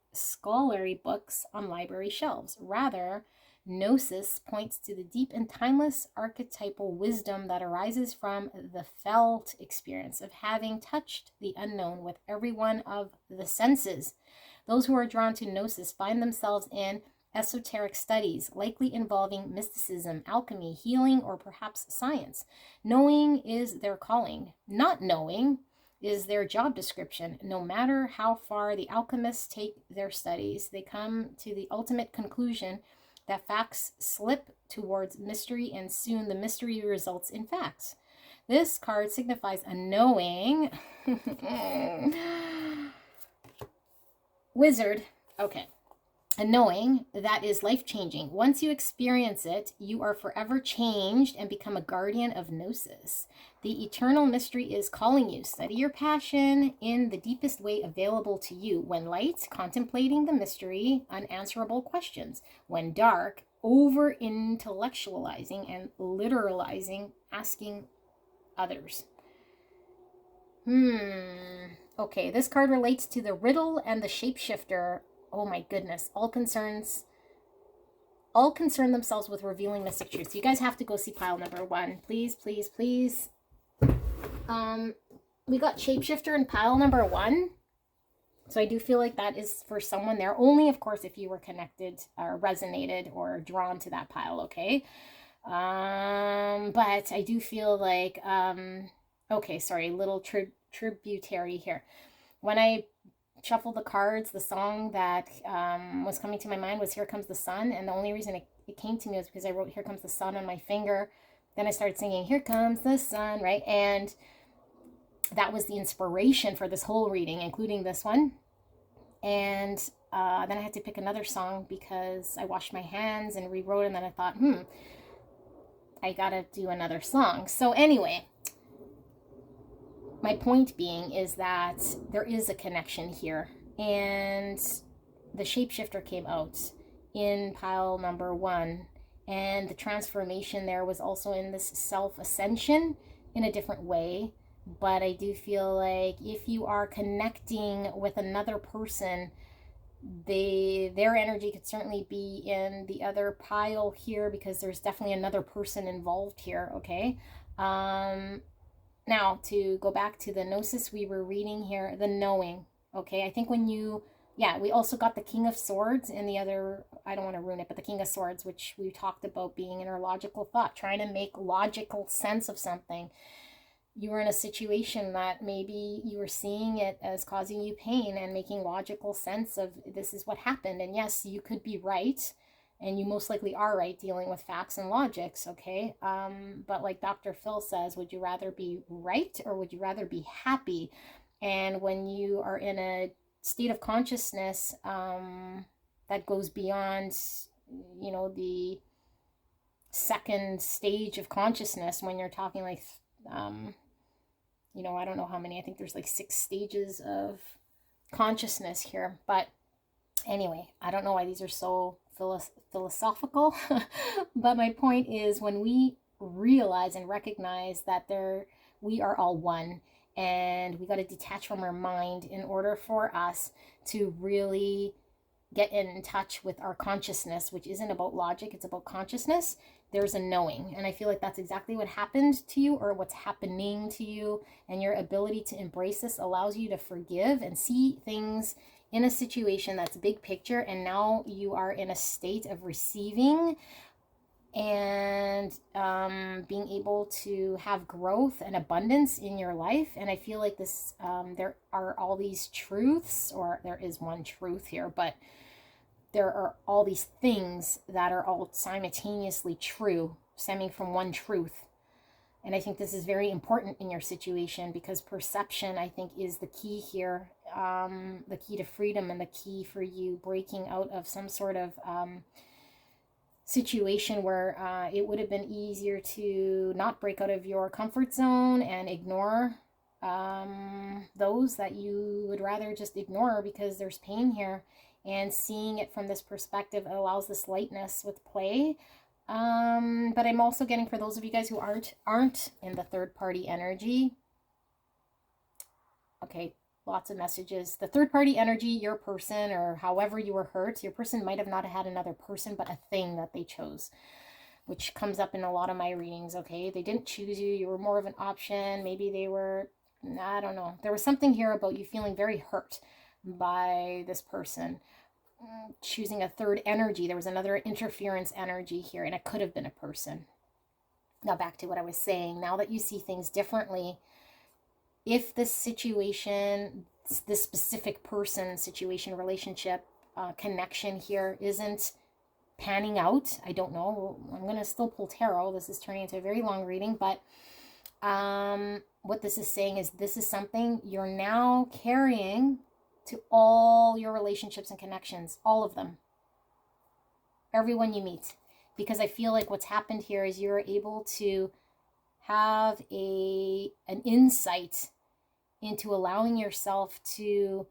A: books on library shelves. Rather, Gnosis points to the deep and timeless archetypal wisdom that arises from the felt experience of having touched the unknown with every one of the senses. Those who are drawn to Gnosis find themselves in esoteric studies, likely involving mysticism, alchemy, healing, or perhaps science. Knowing is their calling. Not knowing is their job description. No matter how far the alchemists take their studies, they come to the ultimate conclusion that facts slip towards mystery, and soon the mystery results in facts. This card signifies a knowing. Wizard. Okay. A knowing that is life-changing. Once you experience it, you are forever changed and become a guardian of Gnosis. The eternal mystery is calling you. Study your passion in the deepest way available to you. When light, contemplating the mystery, unanswerable questions. When dark, over-intellectualizing and literalizing, asking others. Okay, this card relates to the riddle and the shapeshifter. Oh my goodness. All concern themselves with revealing mystic truths. You guys have to go see pile number 1. Please, please, please. We got shapeshifter in pile number 1. So I do feel like that is for someone there. Only, of course, if you were connected or resonated or drawn to that pile, okay? But I do feel like, okay, sorry, little tributary here. When I shuffle the cards, the song that was coming to my mind was Here Comes the Sun, and the only reason it came to me was because I wrote Here Comes the Sun on my finger. Then I started singing Here Comes the Sun, right? And that was the inspiration for this whole reading, including this one. And then I had to pick another song because I washed my hands and rewrote, and then I thought, I gotta do another song. So anyway, my point being is that there is a connection here, and the shapeshifter came out in pile number 1, and the transformation there was also in this self-ascension in a different way. But I do feel like if you are connecting with another person, their energy could certainly be in the other pile here, because there's definitely another person involved here, okay? Now, to go back to the gnosis we were reading here, the knowing. Okay, I think when you, yeah, we also got the King of Swords in the other, I don't want to ruin it, but the King of Swords, which we talked about being in our logical thought, trying to make logical sense of something. You were in a situation that maybe you were seeing it as causing you pain and making logical sense of this is what happened. And yes, you could be right, and you most likely are right dealing with facts and logics, okay? But like Dr. Phil says, would you rather be right or would you rather be happy? And when you are in a state of consciousness that goes beyond, you know, the second stage of consciousness, when you're talking like, you know, I don't know how many, I think there's like 6 stages of consciousness here. But anyway, I don't know why these are so philosophical, but my point is when we realize and recognize that we are all one, and we got to detach from our mind in order for us to really get in touch with our consciousness, which isn't about logic, it's about consciousness. There's a knowing, and I feel like that's exactly what happened to you, or what's happening to you, and your ability to embrace this allows you to forgive and see things in a situation that's big picture, and now you are in a state of receiving and being able to have growth and abundance in your life. And I feel like this, there are all these truths, or there is one truth here, but there are all these things that are all simultaneously true, stemming from one truth. And I think this is very important in your situation, because perception, I think, is the key here, the key to freedom, and the key for you breaking out of some sort of situation where it would have been easier to not break out of your comfort zone and ignore those that you would rather just ignore because there's pain here. And seeing it from this perspective allows this lightness with play. But I'm also getting, for those of you guys who aren't in the third party energy, okay, lots of messages. The third party energy, your person, or however you were hurt, your person might have not had another person, but a thing that they chose, which comes up in a lot of my readings, okay? They didn't choose you. You were more of an option. Maybe they were, I don't know. There was something here about you feeling very hurt by this person. Choosing a third energy. There was another interference energy here, and it could have been a person. Now back to what I was saying. Now that you see things differently, if this situation, this specific person, situation, relationship, connection here isn't panning out, I don't know. I'm going to still pull tarot. This is turning into a very long reading, but what this is saying is this is something you're now carrying to all your relationships and connections, all of them, everyone you meet. Because I feel like what's happened here is you're able to have an insight into allowing yourself to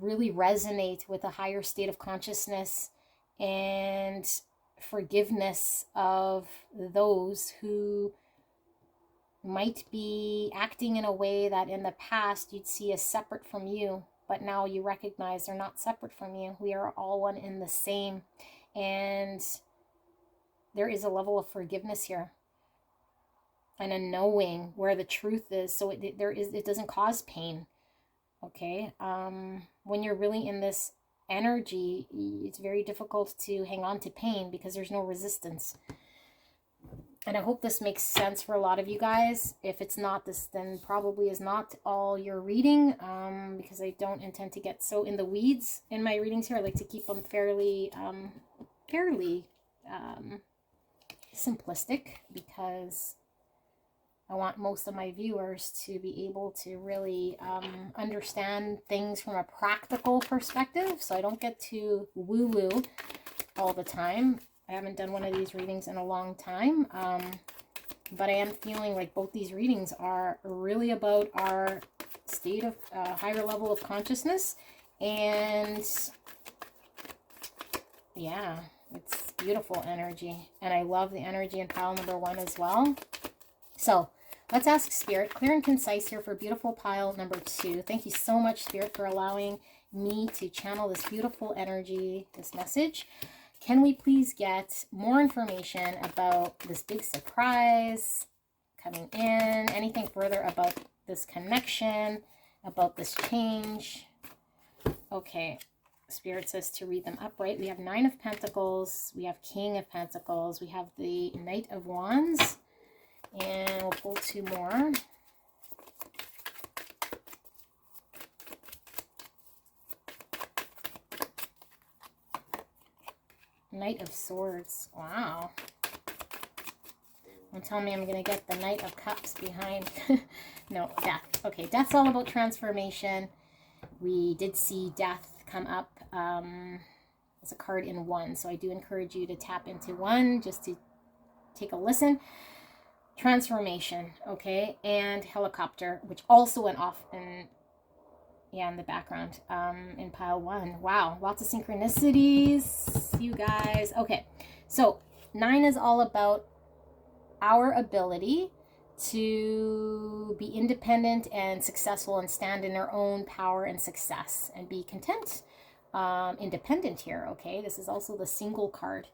A: really resonate with a higher state of consciousness and forgiveness of those who might be acting in a way that in the past you'd see as separate from you, but now you recognize they're not separate from you. We are all one in the same, and there is a level of forgiveness here and a knowing where the truth is, so it doesn't cause pain, okay? When you're really in this energy, it's very difficult to hang on to pain because there's no resistance. And I hope this makes sense for a lot of you guys. If it's not, this then probably is not all your reading, because I don't intend to get so in the weeds in my readings here. I like to keep them fairly simplistic, because I want most of my viewers to be able to really understand things from a practical perspective, so I don't get too woo-woo all the time. I haven't done one of these readings in a long time, but I am feeling like both these readings are really about our state of higher level of consciousness. And yeah, it's beautiful energy, and I love the energy in pile number 1 as well. So let's ask Spirit, clear and concise here for beautiful pile number 2. Thank you so much, Spirit, for allowing me to channel this beautiful energy, this message. Can we please get more information about this big surprise coming in. Anything further about this connection, about this change? Okay, Spirit says to read them upright. We have Nine of Pentacles, we have King of Pentacles, we have the Knight of Wands, and we'll pull two more. Knight of Swords. Wow. Don't tell me I'm going to get the Knight of Cups behind. No, death. Okay, death's all about transformation. We did see death come up as a card in one. So I do encourage you to tap into one just to take a listen. Transformation, okay? And helicopter, which also went off in the background in pile one. Wow, lots of synchronicities, you guys. Okay, so 9 is all about our ability to be independent and successful and stand in our own power and success and be content, independent here, okay? This is also the single card.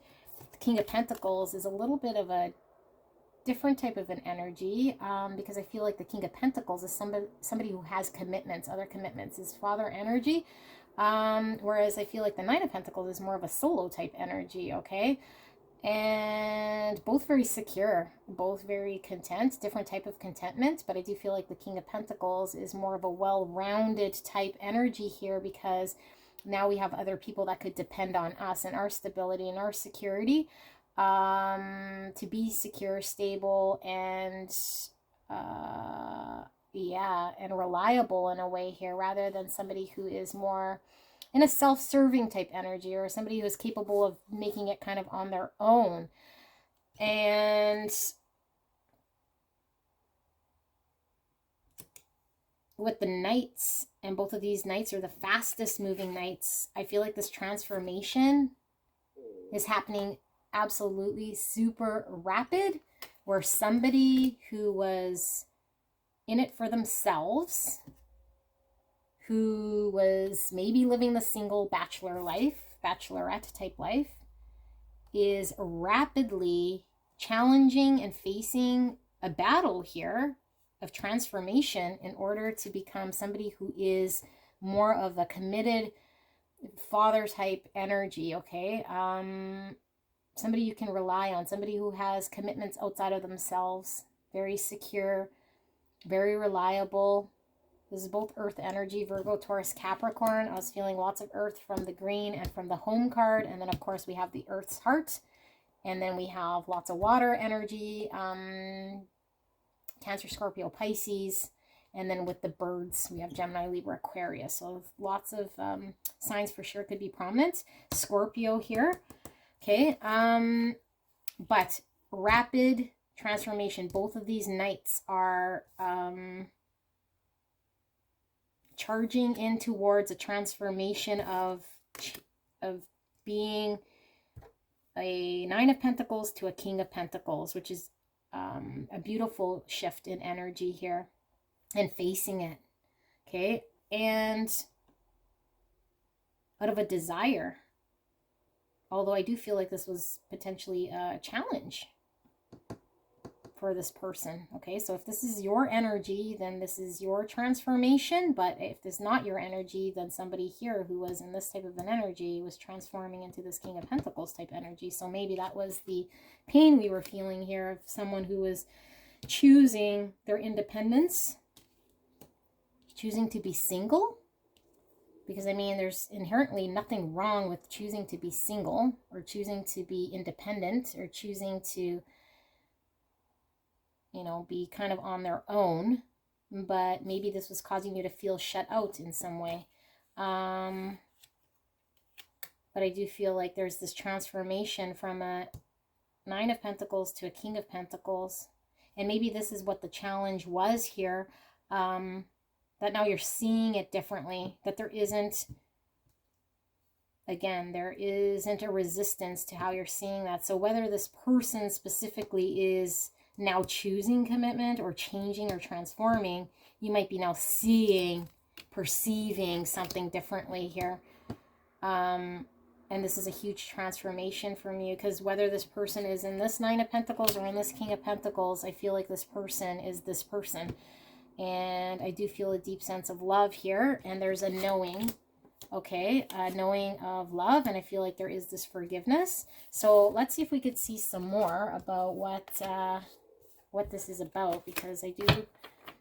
A: The King of Pentacles is a little bit of a different type of an energy, because I feel like the King of Pentacles is somebody who has commitments, other commitments, is father energy, whereas I feel like the Knight of Pentacles is more of a solo type energy, okay? And both very secure, both very content, different type of contentment, but I do feel like the King of Pentacles is more of a well-rounded type energy here, because now we have other people that could depend on us and our stability and our security, to be secure, stable, and and reliable in a way here, rather than somebody who is more in a self-serving type energy, or somebody who is capable of making it kind of on their own. And with the Knights, and both of these Knights are the fastest moving Knights, I feel like this transformation is happening absolutely super rapid, where somebody who was in it for themselves, who was maybe living the single bachelor life, bachelorette type life, is rapidly challenging and facing a battle here of transformation in order to become somebody who is more of a committed father type energy, okay? Somebody you can rely on, somebody who has commitments outside of themselves, very secure, very reliable. This is both earth energy, Virgo, Taurus, Capricorn. I was feeling lots of earth from the green and from the home card. And then, of course, we have the earth's heart. And then we have lots of water energy, Cancer, Scorpio, Pisces. And then with the birds, we have Gemini, Libra, Aquarius. So lots of signs for sure could be prominent. Scorpio here. Okay, but rapid transformation. Both of these Knights are charging in towards a transformation of being a Nine of Pentacles to a King of Pentacles, which is a beautiful shift in energy here, and facing it, okay? And out of a desire, although I do feel like this was potentially a challenge for this person, okay? So if this is your energy, then this is your transformation. But if this is not your energy, then somebody here who was in this type of an energy was transforming into this King of Pentacles type energy. So maybe that was the pain we were feeling here, of someone who was choosing their independence, choosing to be single. Because, I mean, there's inherently nothing wrong with choosing to be single, or choosing to be independent, or choosing to, you know, be kind of on their own. But maybe this was causing you to feel shut out in some way. But I do feel like there's this transformation from a Nine of Pentacles to a King of Pentacles. And maybe this is what the challenge was here. That now you're seeing it differently, that there isn't, again, there isn't a resistance to how you're seeing that. So whether this person specifically is now choosing commitment or changing or transforming, you might be now seeing, perceiving something differently here. And And this is a huge transformation from you, because whether this person is in this Nine of Pentacles or in this King of Pentacles, I feel like this person is this person. And I do feel a deep sense of love here. And there's a knowing, okay, knowing of love. And I feel like there is this forgiveness. So let's see if we could see some more about what this is about, because I do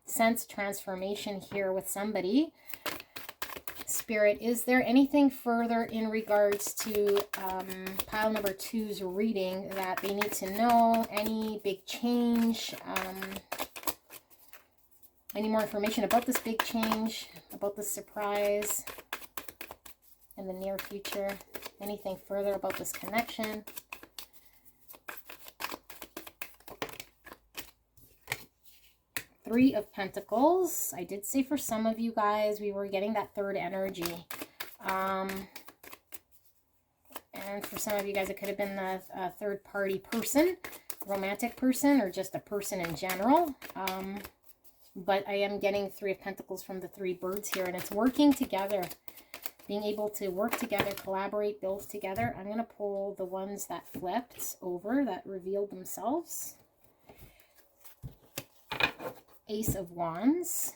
A: sense transformation here with somebody. Spirit, is there anything further in regards to pile number 2's reading that they need to know? Any big change? Any more information about this big change, about this surprise in the near future? Anything further about this connection? Three of Pentacles. I did say for some of you guys, we were getting that third energy. And for some of you guys, it could have been a third party person, romantic person, or just a person in general. But I am getting Three of Pentacles from the three birds here, and it's working together. Being able to work together, collaborate, build together. I'm going to pull the ones that flipped over, that revealed themselves. Ace of Wands.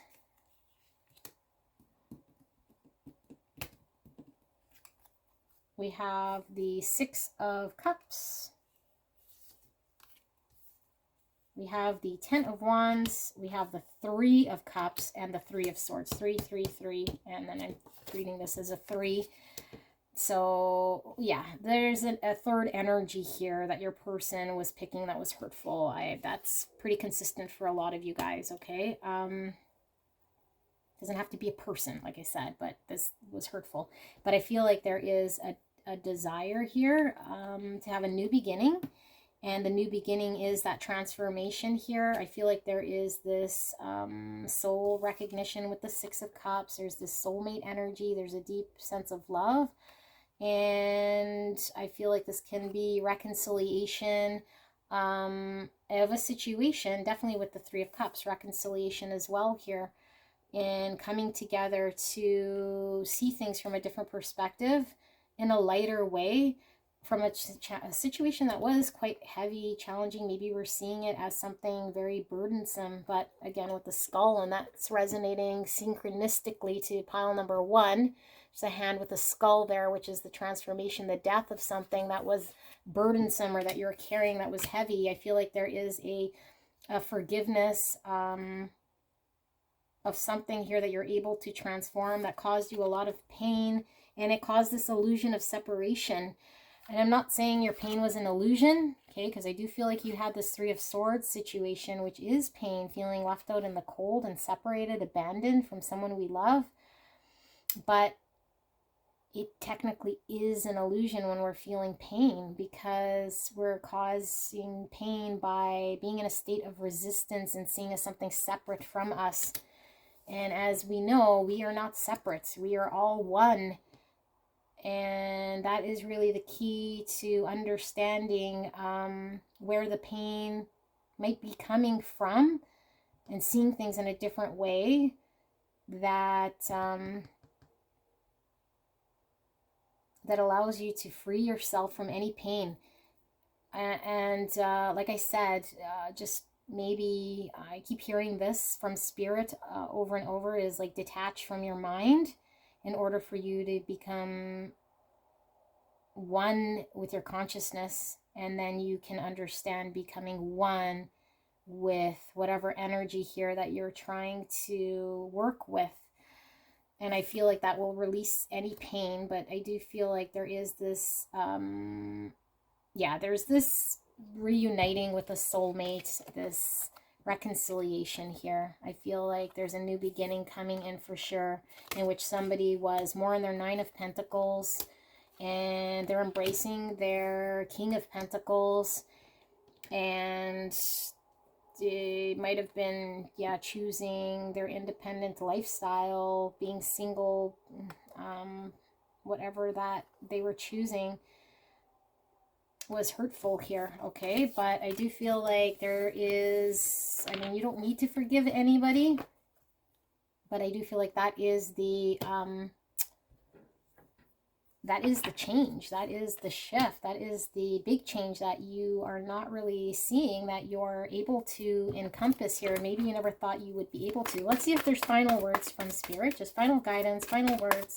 A: We have the Six of Cups. We have the Ten of Wands. We have the Three of Cups and the Three of Swords. 3, 3, 3. And then I'm reading this as a 3. So, yeah, there's a third energy here that your person was picking that was hurtful. That's pretty consistent for a lot of you guys, okay? Doesn't have to be a person, like I said, but this was hurtful. But I feel like there is a desire here to have a new beginning. And the new beginning is that transformation here. I feel like there is this soul recognition with the Six of Cups. There's this soulmate energy. There's a deep sense of love. And I feel like this can be reconciliation of a situation, definitely with the Three of Cups, reconciliation as well here, and coming together to see things from a different perspective in a lighter way, from a situation that was quite heavy, challenging. Maybe we're seeing it as something very burdensome, but again, with the skull, and that's resonating synchronistically to pile number 1. There's a hand with a skull there, which is the transformation, the death of something that was burdensome or that you're carrying that was heavy. I feel like there is a forgiveness of something here that you're able to transform that caused you a lot of pain, and it caused this illusion of separation. And I'm not saying your pain was an illusion, okay, because I do feel like you had this Three of Swords situation, which is pain, feeling left out in the cold and separated, abandoned from someone we love. But it technically is an illusion when we're feeling pain, because we're causing pain by being in a state of resistance and seeing as something separate from us. And as we know, we are not separate. We are all one. And that is really the key to understanding where the pain might be coming from, and seeing things in a different way that that allows you to free yourself from any pain. And like I said, just maybe I keep hearing this from Spirit over and over, is like detach from your mind in order for you to become one with your consciousness, and then you can understand becoming one with whatever energy here that you're trying to work with. And I feel like that will release any pain, but I do feel like there is this, there's this reuniting with a soulmate, this reconciliation here. I feel like there's a new beginning coming in for sure, in which somebody was more in their Nine of Pentacles, and they're embracing their King of Pentacles, and they might have been, choosing their independent lifestyle, being single, whatever that they were choosing was hurtful here, okay? But I do feel like there is, I mean, you don't need to forgive anybody, but I do feel like that is the that is the change. That is the shift. That is the big change that you are not really seeing, that you're able to encompass here. Maybe you never thought you would be able to. Let's see if there's final words from Spirit. Just final guidance, final words.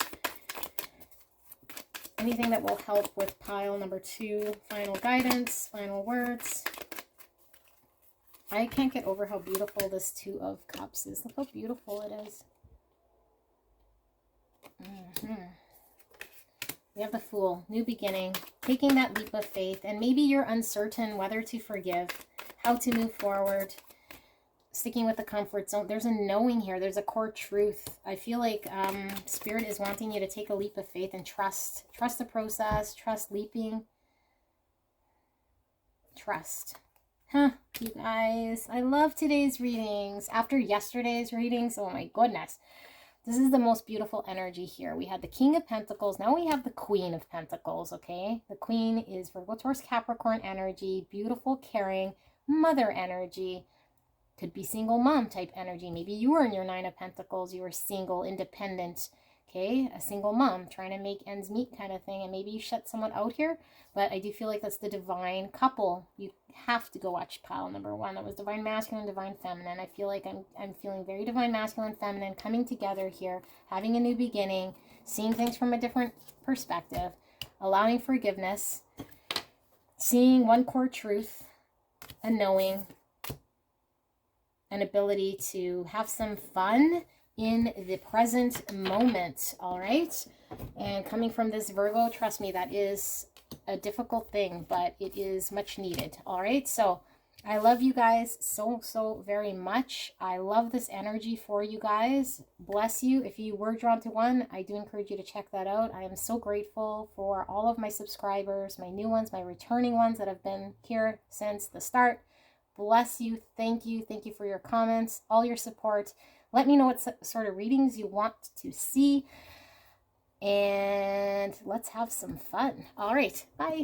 A: Anything that will help with pile number 2. Final guidance, final words. I can't get over how beautiful this 2 of Cups is. Look how beautiful it is. We have the Fool, new beginning, taking that leap of faith, and maybe you're uncertain whether to forgive, how to move forward, sticking with the comfort zone. There's a knowing here. There's a core truth. I feel like Spirit is wanting you to take a leap of faith and trust. Trust the process, trust leaping. Trust. Huh, you guys. I love today's readings. After yesterday's readings, oh my goodness. This is the most beautiful energy here. We had the King of Pentacles. Now we have the Queen of Pentacles, okay? The Queen is Virgo, Taurus, Capricorn energy. Beautiful, caring, mother energy. Could be single mom type energy. Maybe you were in your 9 of Pentacles. You were single, independent, okay? A single mom trying to make ends meet kind of thing. And maybe you shut someone out here. But I do feel like that's the divine couple. You have to go watch pile number 1. That was divine masculine, divine feminine. I feel like I'm feeling very divine masculine, feminine coming together here, having a new beginning, seeing things from a different perspective, allowing forgiveness, seeing one core truth, a knowing, an ability to have some fun in the present moment. All right. And coming from this Virgo, trust me, that is a difficult thing, but it is much needed. All right. So I love you guys so very much. I love this energy for you guys. Bless you. If you were drawn to 1, I do encourage you to check that out. I am so grateful for all of my subscribers, my new ones, my returning ones that have been here since the start. Bless you. Thank you. Thank you for your comments, all your support. Let me know what sort of readings you want to see. And let's have some fun. All right. Bye.